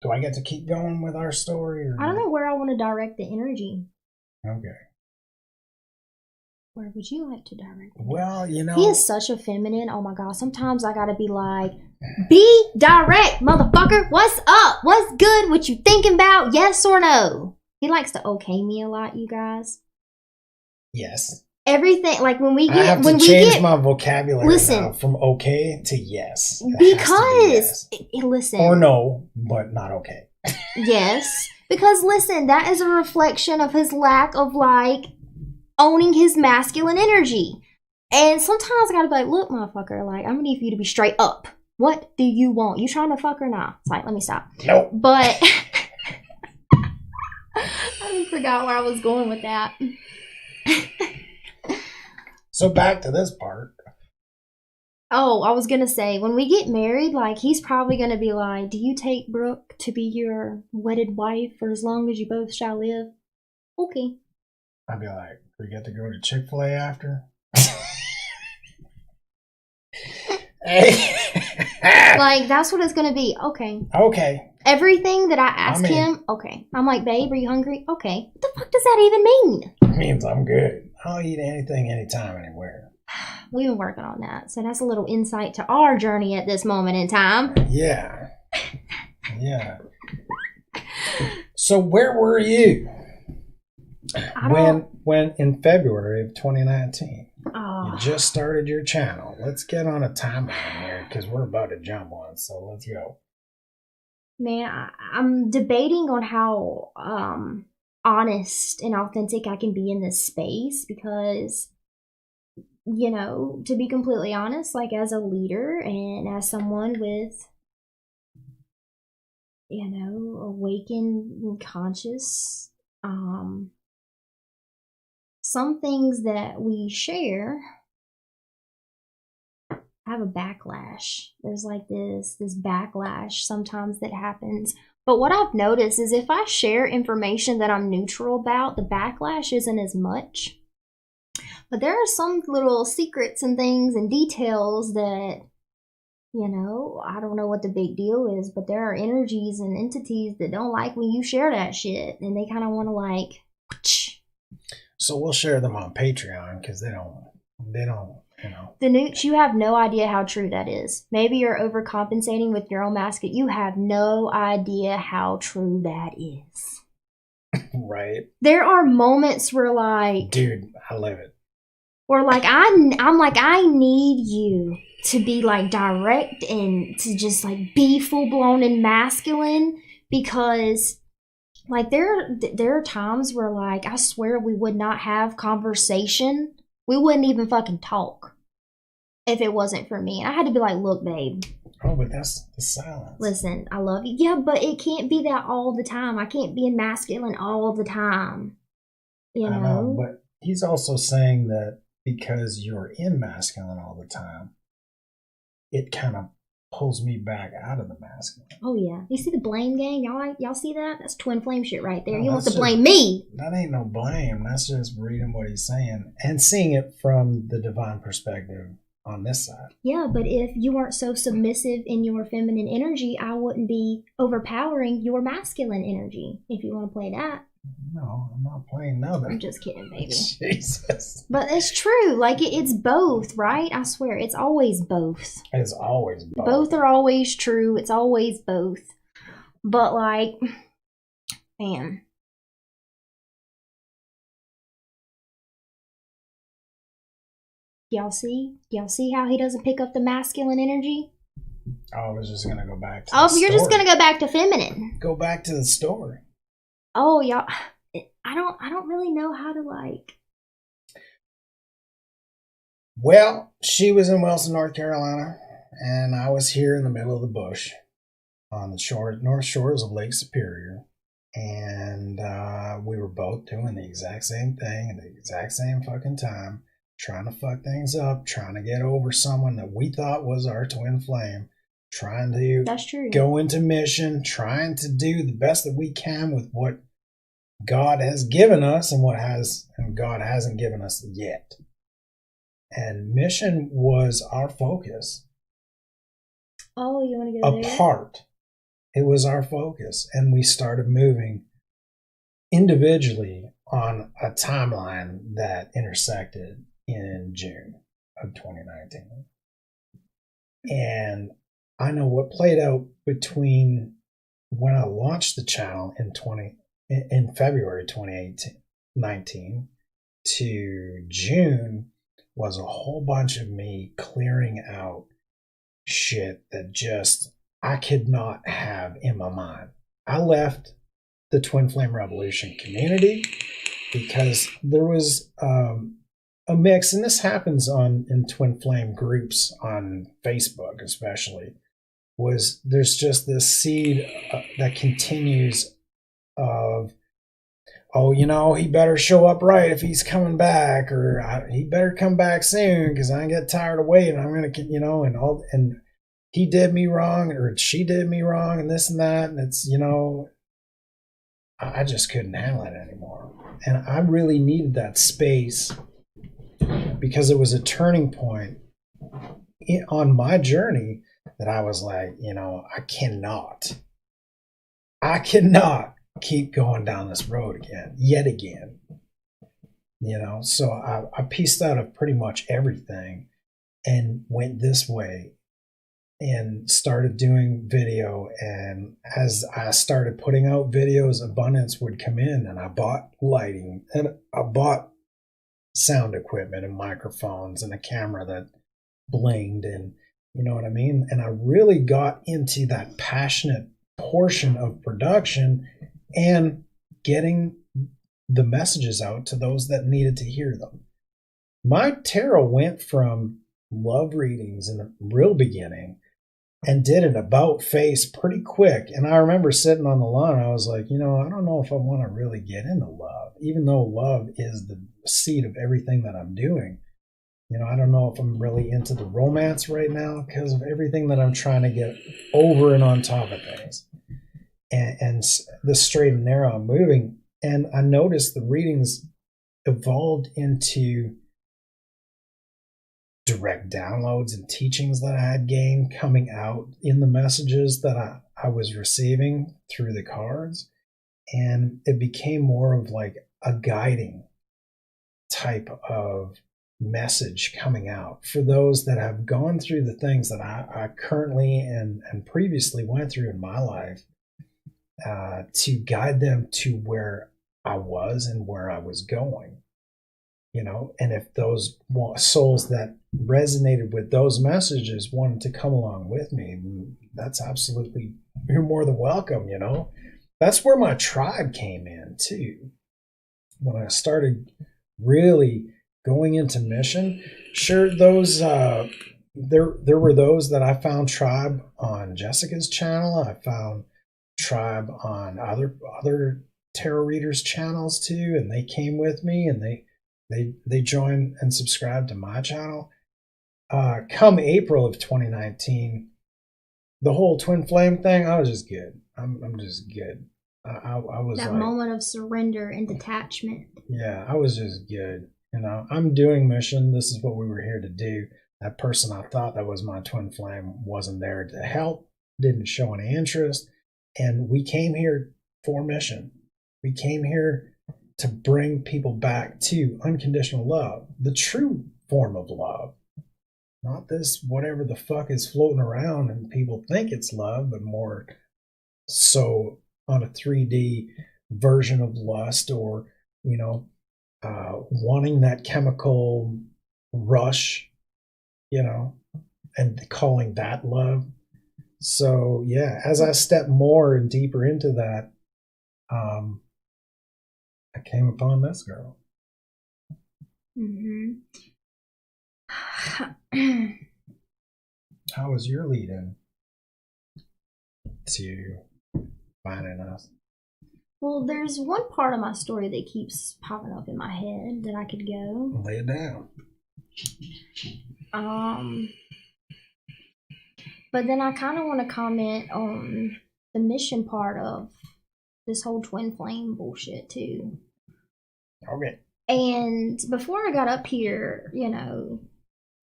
do I get to keep going with our story? Or I don't know where I want to direct the energy. Okay. Where would you like to direct it? Well, you know. He is such a feminine. Oh my God. Sometimes I gotta be like, be direct, motherfucker. What's up? What's good? What you thinking about? Yes or no? He likes to okay me a lot, you guys. Yes. Everything, like when we get, I have to change my vocabulary now from okay to yes. Because, listen. Or no, but not okay. Yes. Because listen, that is a reflection of his lack of like, owning his masculine energy. And sometimes I gotta be like, look, motherfucker, like, I'm gonna need for you to be straight up. What do you want? You trying to fuck or not? It's like, let me stop. Nope. But I forgot where I was going with that. So back to this part. Oh, I was gonna say, when we get married, like, he's probably gonna be like, do you take Brooke to be your wedded wife for as long as you both shall live? Okay. I'd be like, we get to go to Chick-fil-A after? Like, that's what it's gonna be. Okay. Okay. Everything that I ask him, okay. I'm like, babe, are you hungry? Okay. What the fuck does that even mean? It means I'm good. I'll eat anything, anytime, anywhere. We've been working on that. So that's a little insight to our journey at this moment in time. Yeah. Yeah. So where were you when in February of 2019? Oh. You just started your channel. Let's get on a timeline here because we're about to jump on. So let's go. Man, I'm debating on how honest and authentic I can be in this space because, you know, to be completely honest, like as a leader and as someone with, you know, awakened and conscious, some things that we share have a backlash. There's like this backlash sometimes that happens. But what I've noticed is if I share information that I'm neutral about, the backlash isn't as much. But there are some little secrets and things and details that, you know, I don't know what the big deal is, but there are energies and entities that don't like when you share that shit. And they kind of want to like, whoosh. So we'll share them on Patreon because they don't, you know. The newts, you have no idea how true that is. Maybe you're overcompensating with your own mascot. You have no idea how true that is. Right. There are moments where like, dude, I live it. Or like I'm like, I need you to be like direct and to just like be full blown and masculine, because like there are times where like I swear we would not have conversation. We wouldn't even fucking talk if it wasn't for me. And I had to be like, look, babe. Oh, but that's the silence. Listen, I love you. Yeah, but it can't be that all the time. I can't be masculine all the time. You know? I know, but he's also saying that because you're in masculine all the time, it kind of pulls me back out of the masculine. Oh yeah, you see the blame game? Y'all see that? That's twin flame shit right there. No, You want to blame me? That ain't no blame. That's just reading what he's saying and seeing it from the divine perspective on this side. Yeah, but if you weren't so submissive in your feminine energy, I wouldn't be overpowering your masculine energy. If you want to play that. No, I'm not playing nothing. I'm just kidding, baby. Jesus. But it's true. Like, it's both, right? I swear, it's always both. It's always both. Both are always true. It's always both. But, like, man. Y'all see? Y'all see how he doesn't pick up the masculine energy? I was just going to go back to the story. You're just going to go back to feminine. Go back to the story. Oh, y'all, I don't really know how to like. Well, she was in Wilson, North Carolina, and I was here in the middle of the bush on the north shores of Lake Superior, and we were both doing the exact same thing at the exact same fucking time, trying to fuck things up, trying to get over someone that we thought was our twin flame, trying to That's true. Go into mission, trying to do the best that we can with what God has given us and God hasn't given us yet. And mission was our focus. Oh, you want to go there? Apart. It was our focus. And we started moving individually on a timeline that intersected in June of 2019. And I know what played out between when I launched the channel in February 2019 to June was a whole bunch of me clearing out shit that just I could not have in my mind. I left the Twin Flame Revolution community because there was a mix, and this happens in Twin Flame groups on Facebook especially, was there's just this seed that continues of, oh, he better show up right if he's coming back, or he better come back soon because I get tired of waiting. I'm gonna, and he did me wrong or she did me wrong and this and that, and it's, I just couldn't handle it anymore, and I really needed that space because it was a turning point on my journey that I was like, I cannot keep going down this road yet again. So I pieced out of pretty much everything and went this way and started doing video. And as I started putting out videos, abundance would come in, and I bought lighting and I bought sound equipment and microphones and a camera that blinged, and you know what I mean? And I really got into that passionate portion of production and getting the messages out to those that needed to hear them. My tarot went from love readings in the real beginning and did an about face pretty quick. And I remember sitting on the lawn, I was like, I don't know if I want to really get into love, even though love is the seed of everything that I'm doing. I don't know if I'm really into the romance right now because of everything that I'm trying to get over and on top of things. And the straight and narrow I'm moving. And I noticed the readings evolved into direct downloads and teachings that I had gained coming out in the messages that I was receiving through the cards. And it became more of like a guiding type of message coming out for those that have gone through the things that I currently and previously went through in my life, to guide them to where I was and where I was going, and if those souls that resonated with those messages wanted to come along with me, that's absolutely, you're more than welcome. That's where my tribe came in too. When I started really going into mission, sure, those there were those that I found tribe on Jessica's channel. I found tribe on other tarot readers channels too, and they came with me, and they joined and subscribed to my channel. Come April of 2019, the whole twin flame thing, I was just good. I'm just good. I was that like, moment of surrender and detachment. Yeah, I was just good. I'm doing mission. This is what we were here to do. That person I thought that was my twin flame wasn't there to help, didn't show any interest. And we came here for mission. We came here to bring people back to unconditional love, the true form of love. Not this whatever the fuck is floating around and people think it's love, but more so on a 3D version of lust, or wanting that chemical rush, and calling that love. So yeah, as I step more and deeper into that, I came upon this girl. Mm-hmm. How was your lead in to finding us? Well, there's one part of my story that keeps popping up in my head that I could go. Lay it down. But then I kind of want to comment on the mission part of this whole twin flame bullshit too. Okay. And before I got up here,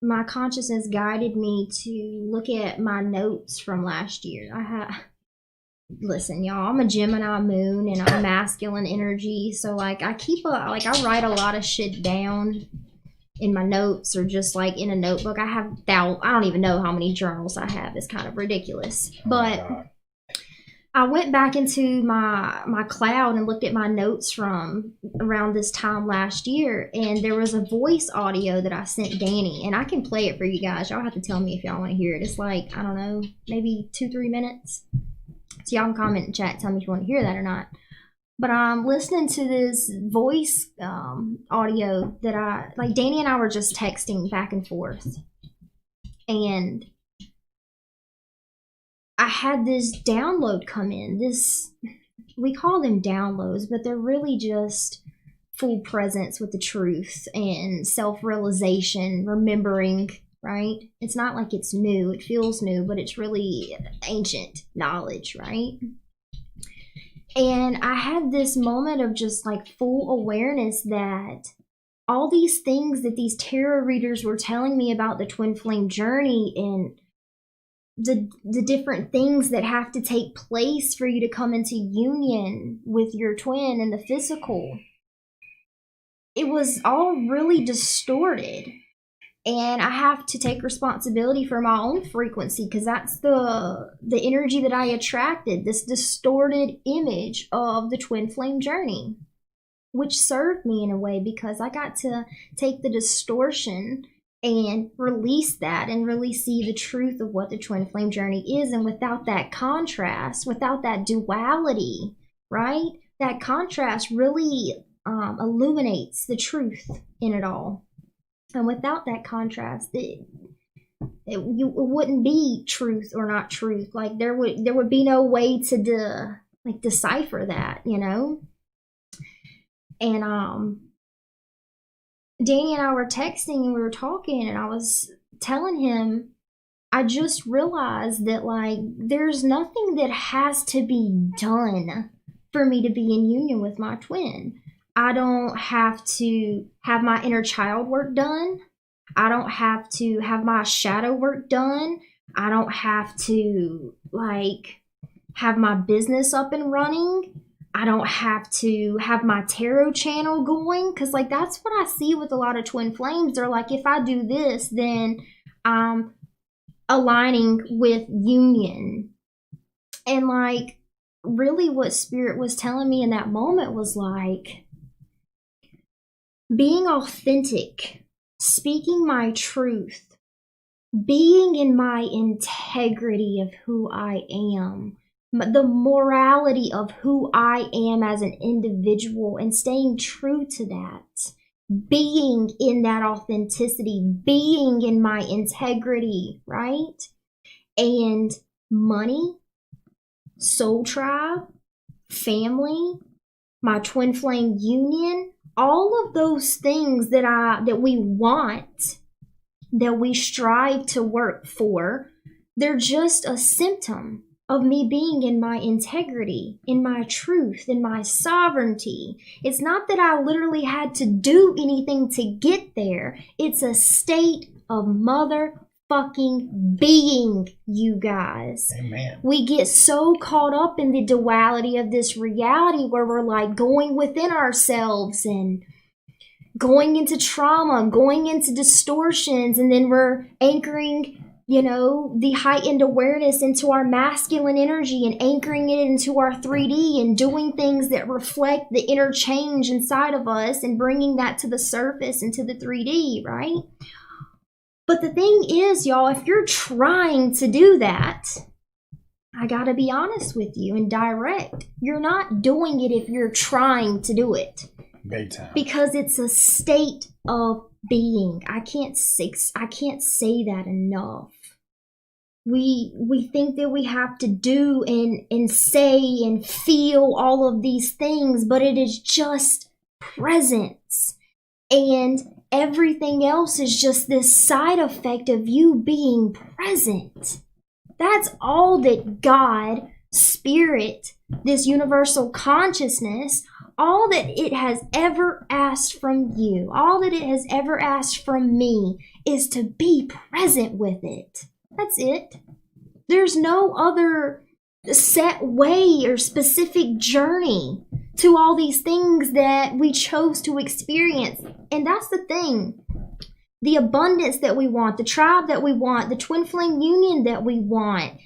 my consciousness guided me to look at my notes from last year. Listen, y'all, I'm a Gemini moon and I'm masculine energy. So I I write a lot of shit down in my notes, or just like in a notebook. I don't even know how many journals I have. It's kind of ridiculous. But I went back into my cloud and looked at my notes from around this time last year, and there was a voice audio that I sent Danny, and I can play it for you guys. Y'all have to tell me if y'all want to hear it. It's like, I don't know, maybe 2-3 minutes. So y'all can comment and chat and tell me if you want to hear that or not. But I'm listening to this voice audio that Danny and I were just texting back and forth. And I had this download come in. We call them downloads, but they're really just full presence with the truth and self-realization, remembering, right? It's not like it's new. It feels new, but it's really ancient knowledge, right? And I had this moment of just like full awareness that all these things that these tarot readers were telling me about the twin flame journey, and the different things that have to take place for you to come into union with your twin in the physical, it was all really distorted. And I have to take responsibility for my own frequency, because that's the energy that I attracted, this distorted image of the twin flame journey, which served me in a way, because I got to take the distortion and release that and really see the truth of what the twin flame journey is. And without that contrast, without that duality, right? That contrast really illuminates the truth in it all. And without that contrast, it wouldn't be truth or not truth. Like there would be no way to decipher that, And Danny and I were texting and we were talking, and I was telling him, I just realized that there's nothing that has to be done for me to be in union with my twin. I don't have to have my inner child work done. I don't have to have my shadow work done. I don't have to have my business up and running. I don't have to have my tarot channel going, because that's what I see with a lot of twin flames. They're like, if I do this, then I'm aligning with union. And really what Spirit was telling me in that moment was like being authentic, speaking my truth, being in my integrity of who I am, the morality of who I am as an individual, and staying true to that, being in that authenticity, being in my integrity, right? And money, soul tribe, family, my twin flame union, all of those things that we want, that we strive to work for, they're just a symptom of me being in my integrity, in my truth, in my sovereignty. It's not that I literally had to do anything to get there. It's a state of motherfucking being, you guys. Amen. We get so caught up in the duality of this reality where we're like going within ourselves and going into trauma, going into distortions, and then we're anchoring, the heightened awareness into our masculine energy and anchoring it into our 3D and doing things that reflect the inner change inside of us and bringing that to the surface into the 3D, right? But the thing is, y'all, if you're trying to do that, I gotta be honest with you and direct. You're not doing it if you're trying to do it. Big time. Because it's a state of being. I can't say that enough. We think that we have to do and say and feel all of these things, but it is just presence. And everything else is just this side effect of you being present. That's all that God, Spirit, this universal consciousness, all that it has ever asked from you, all that it has ever asked from me is to be present with it. That's it. There's no other set way or specific journey to all these things that we chose to experience. And that's the thing. The abundance that we want, the tribe that we want, the twin flame union that we want.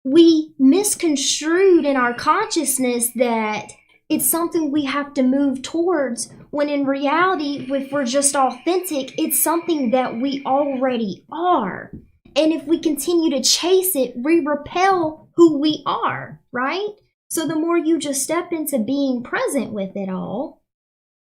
We misconstrued in our consciousness that it's something we have to move towards, when in reality, if we're just authentic, it's something that we already are. And if we continue to chase it, we repel who we are, right? So the more you just step into being present with it all,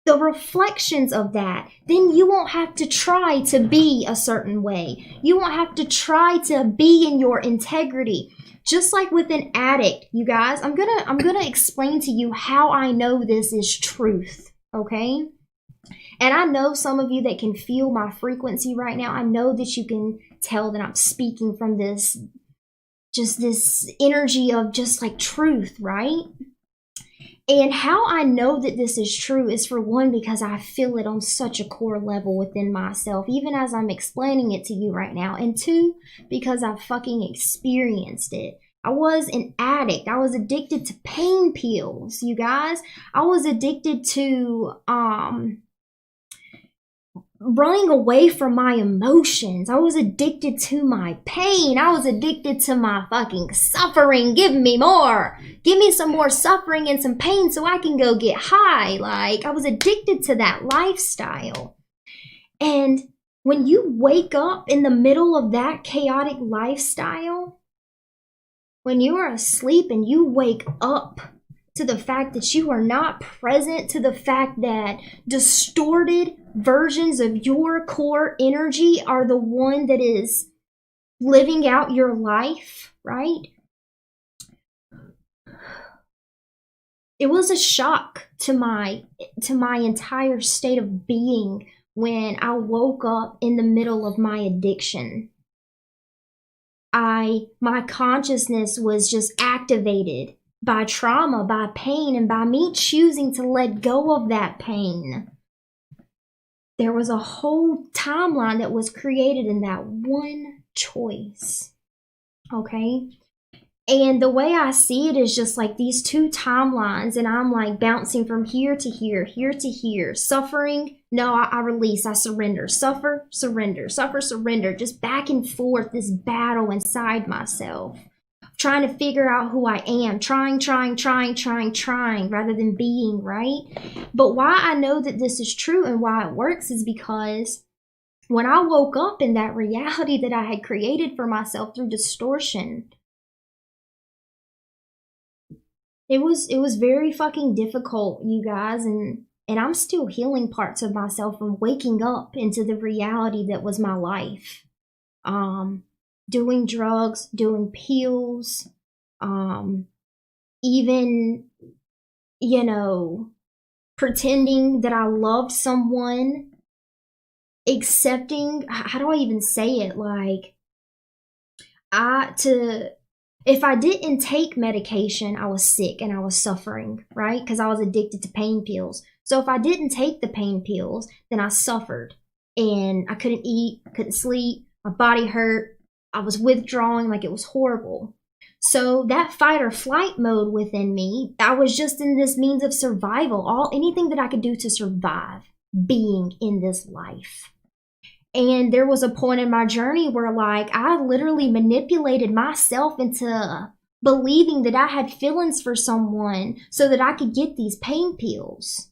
the reflections of that, then you won't have to try to be a certain way. You won't have to try to be in your integrity. Just like with an addict, you guys, I'm gonna explain to you how I know this is truth, okay? And I know some of you that can feel my frequency right now. I know that you can tell that I'm speaking from this energy of just like truth, right? And how I know that this is true is, for one, because I feel it on such a core level within myself, even as I'm explaining it to you right now. And two, because I've fucking experienced it. I was an addict. I was addicted to pain pills, you guys. I was addicted to running away from my emotions. I was addicted to my pain. I was addicted to my fucking suffering. Give me more. Give me some more suffering and some pain so I can go get high. Like, I was addicted to that lifestyle. And when you wake up in the middle of that chaotic lifestyle, when you are asleep and you wake up to the fact that you are not present, to the fact that distorted versions of your core energy are the one that is living out your life, right? It was a shock to my entire state of being when I woke up in the middle of my addiction. My consciousness was just activated by trauma, by pain, and by me choosing to let go of that pain. There was a whole timeline that was created in that one choice. Okay? And the way I see it is just like these two timelines, and I'm like bouncing from here to here, here to here. Suffering, no, I release, I surrender. Suffer, surrender, just back and forth, this battle inside myself. trying to figure out who I am, trying, rather than being, right? But why I know that this is true and why it works is because when I woke up in that reality that I had created for myself through distortion, it was very fucking difficult, you guys, and I'm still healing parts of myself from waking up into the reality that was my life. Doing drugs, doing pills, even, pretending that I loved someone, accepting, how do I even say it? Like, if I didn't take medication, I was sick and I was suffering, right? Because I was addicted to pain pills. So if I didn't take the pain pills, then I suffered and I couldn't eat, couldn't sleep, my body hurt, I was withdrawing, like it was horrible. So that fight or flight mode within me, I was just in this means of survival, anything that I could do to survive being in this life. And there was a point in my journey where, like, I literally manipulated myself into believing that I had feelings for someone so that I could get these pain pills.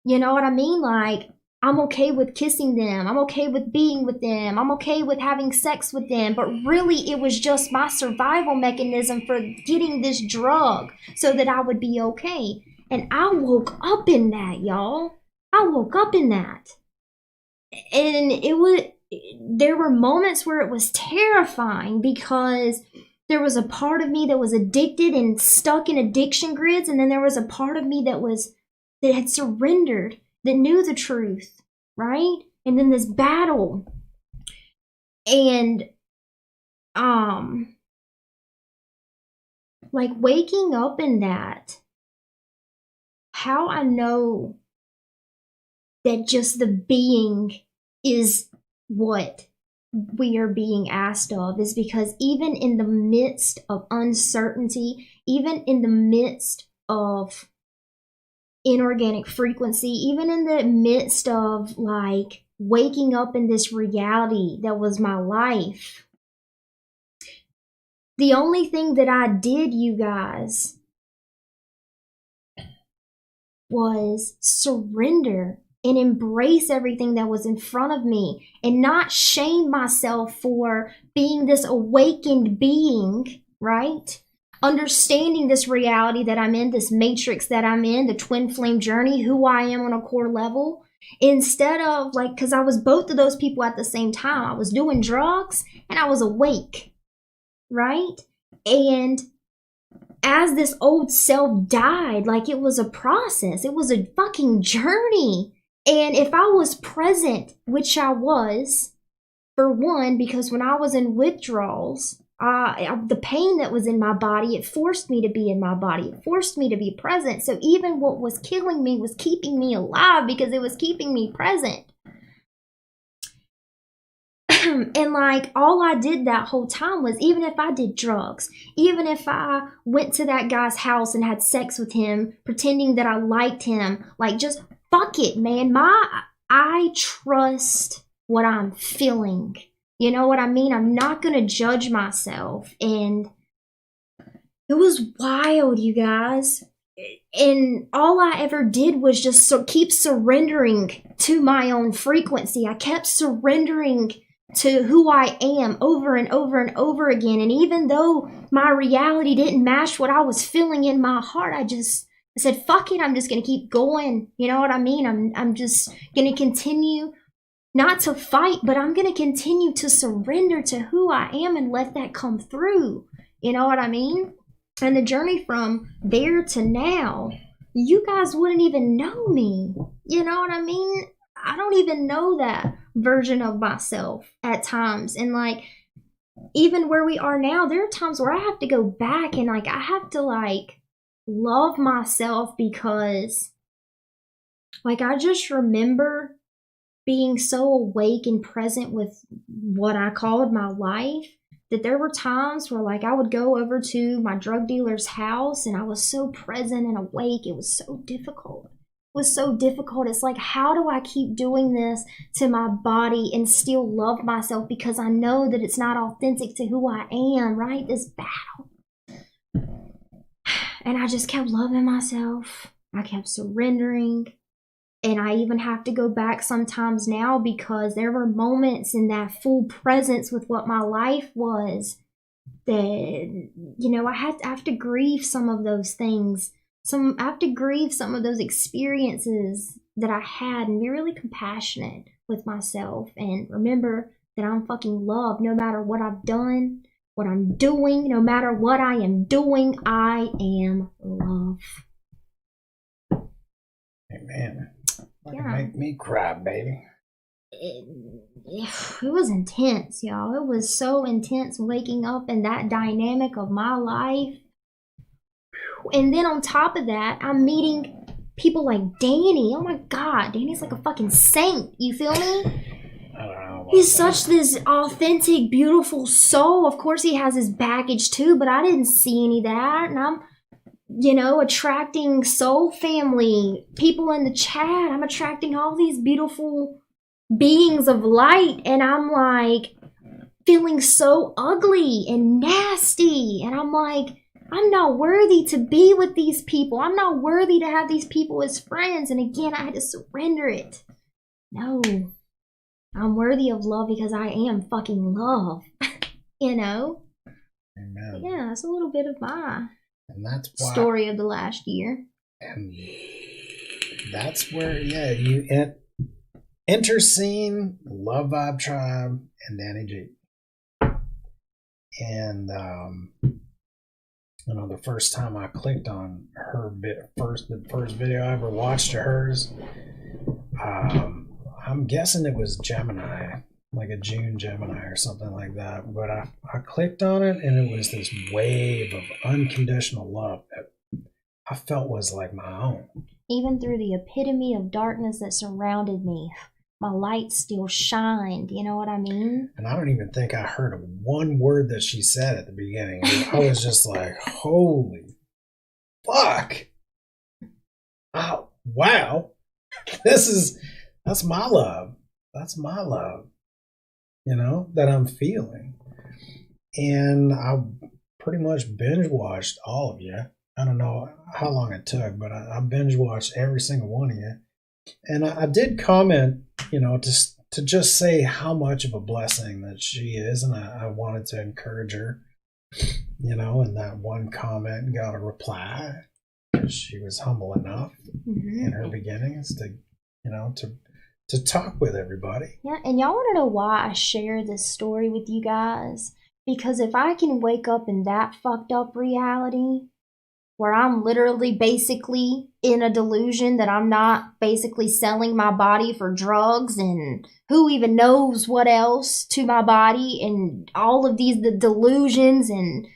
You know what I mean? Like, I'm okay with kissing them. I'm okay with being with them. I'm okay with having sex with them. But really, it was just my survival mechanism for getting this drug so that I would be okay. And I woke up in that, y'all. I woke up in that. And there were moments where it was terrifying because there was a part of me that was addicted and stuck in addiction grids, and then there was a part of me that had surrendered, that knew the truth, right? And then this battle. And like waking up in that, how I know that just the being is what we are being asked of is because even in the midst of uncertainty, even in the midst of inorganic frequency, even in the midst of like waking up in this reality that was my life, the only thing that I did, you guys, was surrender and embrace everything that was in front of me and not shame myself for being this awakened being, right? Understanding this reality that I'm in, this matrix that I'm in, the twin flame journey, who I am on a core level, instead of like, because I was both of those people at the same time. I was doing drugs and I was awake, right? And as this old self died, like it was a process, it was a fucking journey. And if I was present, which I was, for one, because when I was in withdrawals, the pain that was in my body, it forced me to be in my body. It forced me to be present. So even what was killing me was keeping me alive because it was keeping me present. And like all I did that whole time was, even if I did drugs, even if I went to that guy's house and had sex with him, pretending that I liked him, like just fuck it, man. I trust what I'm feeling. You know what I mean? I'm not going to judge myself. And it was wild, you guys. And all I ever did was just keep surrendering to my own frequency. I kept surrendering to who I am over and over and over again. And even though my reality didn't match what I was feeling in my heart, I said, fuck it, I'm just going to keep going. You know what I mean? I'm just going to continue not to fight, but I'm going to continue to surrender to who I am and let that come through. You know what I mean? And the journey from there to now, you guys wouldn't even know me. You know what I mean? I don't even know that version of myself at times. And like, even where we are now, there are times where I have to go back and like, I have to like love myself because like, I just remember being so awake and present with what I called my life, that there were times where like I would go over to my drug dealer's house and I was so present and awake. It was so difficult. It was so difficult. It's like, how do I keep doing this to my body and still love myself because I know that it's not authentic to who I am, right? This battle. And I just kept loving myself. I kept surrendering. And I even have to go back sometimes now because there were moments in that full presence with what my life was that, you know, I have to grieve some of those things. I have to grieve some of those experiences that I had and be really compassionate with myself and remember that I'm fucking loved no matter what I've done, what I'm doing, no matter what I am doing, I am love. Amen. Yeah. Make me cry, baby. It was intense, y'all. It was so intense waking up in that dynamic of my life. And then on top of that, I'm meeting people like Danny. Oh my God, Danny's like a fucking saint. You feel me? I don't know. He's such this authentic, beautiful soul. Of course, he has his baggage too, but I didn't see any of that. And I'm, you know, attracting soul family, people in the chat. I'm attracting all these beautiful beings of light. And I'm like feeling so ugly and nasty. And I'm like, I'm not worthy to be with these people. I'm not worthy to have these people as friends. And again, I had to surrender it. No, I'm worthy of love because I am fucking love. You know? Amen. But yeah, that's a little bit of my story of the last year. And that's where, yeah, you enter scene, Love Vibe Tribe, and Danny G. And, you know, the first time I clicked on her the first video I ever watched of hers, I'm guessing it was Gemini, like a June Gemini or something like that. But I clicked on it and it was this wave of unconditional love that I felt was like my own. Even through the epitome of darkness that surrounded me, my light still shined. You know what I mean? And I don't even think I heard one word that she said at the beginning. I was just like, holy fuck. Oh, wow. That's my love. That's my love, you know, that I'm feeling. And I pretty much binge watched all of you. I don't know how long it took, but I binge watched every single one of you. And I did comment, you know, to just say how much of a blessing that she is. And I wanted to encourage her, you know, and that one comment got a reply. She was humble enough in her beginnings to, you know, to talk with everybody. Yeah, and y'all want to know why I share this story with you guys? Because if I can wake up in that fucked up reality where I'm literally basically in a delusion that I'm not basically selling my body for drugs and who even knows what else to my body and all of the delusions and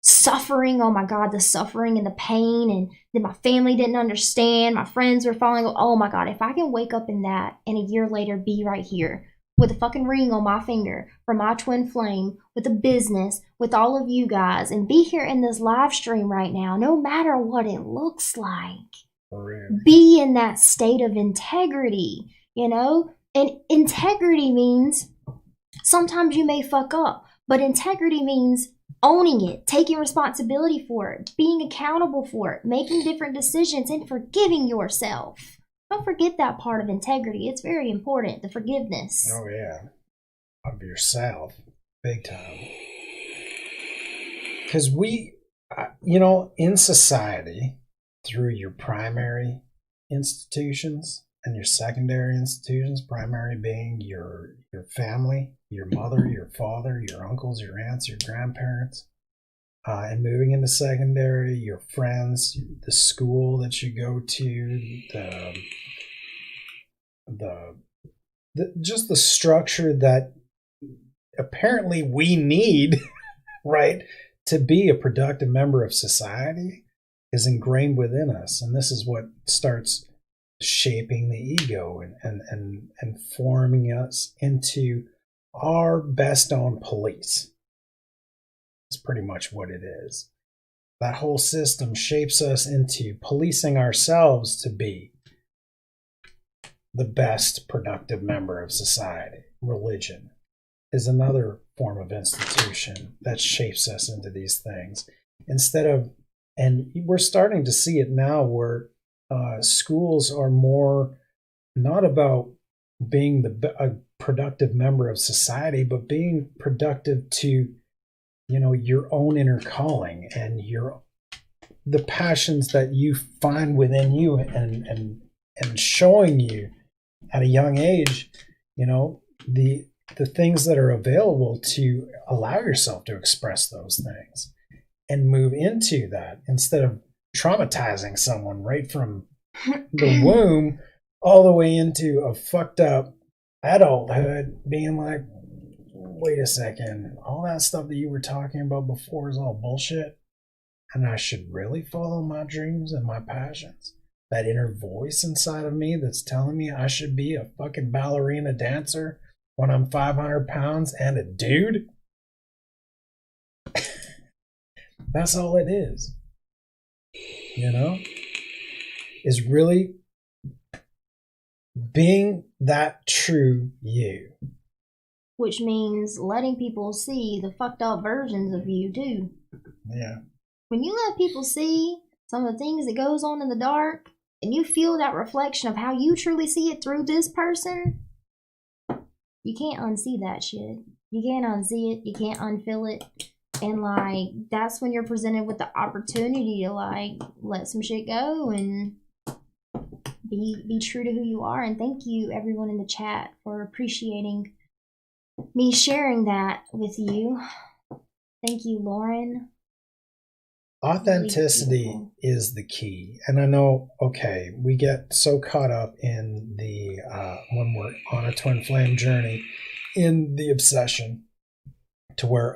suffering. Oh my God, the suffering and the pain, and then my family didn't understand, my friends were falling. Oh my God, if I can wake up in that and a year later be right here with a fucking ring on my finger from my twin flame, with a business, with all of you guys, and be here in this live stream right now, no matter what it looks like, be in that state of integrity, you know? And integrity means sometimes you may fuck up, but integrity means owning it, taking responsibility for it, being accountable for it, making different decisions, and forgiving yourself. Don't forget that part of integrity. It's very important, the forgiveness. Oh, yeah. Of yourself. Big time. Because we, you know, in society, through your primary institutions and your secondary institutions, primary being your family, your mother, your father, your uncles, your aunts, your grandparents, and moving into secondary, your friends, the school that you go to, just the structure that apparently we need, right, to be a productive member of society is ingrained within us. And this is what starts shaping the ego and forming us into our best own police. That's pretty much what it is. That whole system shapes us into policing ourselves to be the best productive member of society. Religion is another form of institution that shapes us into these things. Instead of And we're starting to see it now where schools are more not about being a productive member of society, but being productive to, your own inner calling and the passions that you find within you, and showing you at a young age, the things that are available to allow yourself to express those things and move into that instead of traumatizing someone right from the womb all the way into a fucked up adulthood, being like, wait a second, all that stuff that you were talking about before is all bullshit, and I should really follow my dreams and my passions. That inner voice inside of me that's telling me I should be a fucking ballerina dancer when I'm 500 pounds and a dude. That's all it is. Is really being that true you. Which means letting people see the fucked up versions of you too. Yeah. When you let people see some of the things that goes on in the dark, and you feel that reflection of how you truly see it through this person, you can't unsee that shit. You can't unsee it. You can't unfeel it. And that's when you're presented with the opportunity to let some shit go and be true to who you are. And thank you everyone in the chat for appreciating me sharing that with you. Thank you, Lauren. Authenticity really is the key. And I know, we get so caught up in the, when we're on a twin flame journey, in the obsession to where,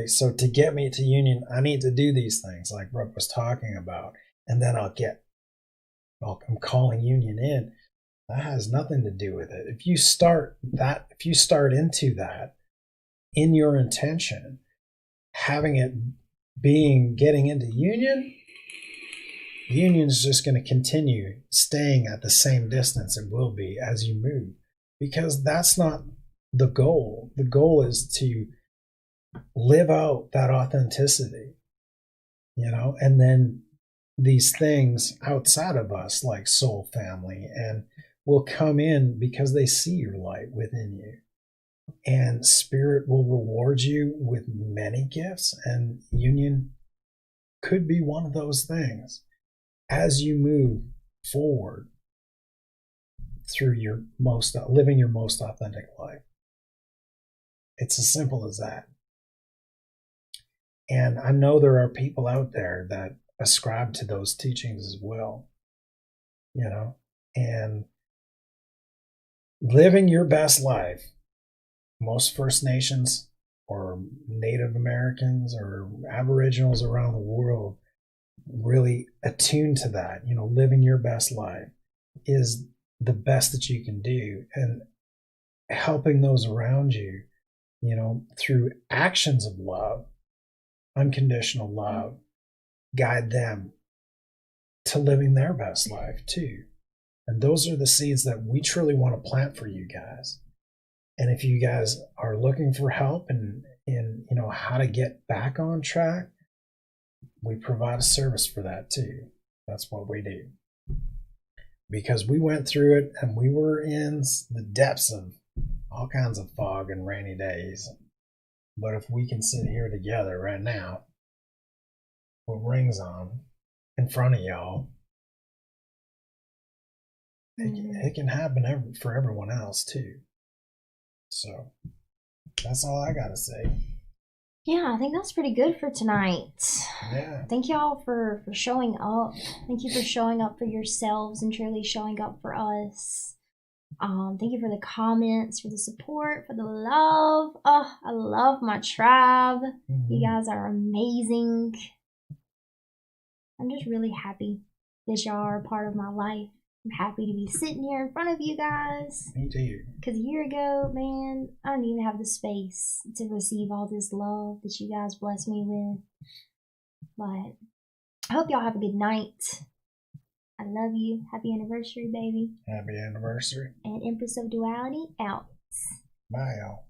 so to get me to union, I need to do these things like Brooke was talking about. And then I'm calling union in. That has nothing to do with it. If you start into that in your intention, having it getting into union is just going to continue staying at the same distance it will be as you move, because that's not the goal. The goal is to live out that authenticity, and then these things outside of us like soul family and will come in because they see your light within you. And spirit will reward you with many gifts, and union could be one of those things as you move forward through living your most authentic life. It's as simple as that. And I know there are people out there that ascribe to those teachings as well, and living your best life. Most First Nations or Native Americans or Aboriginals around the world really attuned to that. Living your best life is the best that you can do, and helping those around you, through actions of love, unconditional love, guide them to living their best life too. And those are the seeds that we truly want to plant for you guys. And if you guys are looking for help in how to get back on track, we provide a service for that too. That's what we do. Because we went through it and we were in the depths of all kinds of fog and rainy days. But if we can sit here together right now with rings on in front of y'all, it can happen for everyone else too. So that's all I gotta say. Yeah, I think that's pretty good for tonight. Yeah. Thank y'all for showing up. Thank you for showing up for yourselves and truly showing up for us. Thank you for the comments, for the support, for the love. Oh, I love my tribe. Mm-hmm. You guys are amazing. I'm just really happy that y'all are a part of my life. I'm happy to be sitting here in front of you guys. Me too. Because a year ago, man, I don't even have the space to receive all this love that you guys bless me with. But I hope y'all have a good night. I love you. Happy anniversary, baby. Happy anniversary. And Empress of Duality out. Bye, y'all.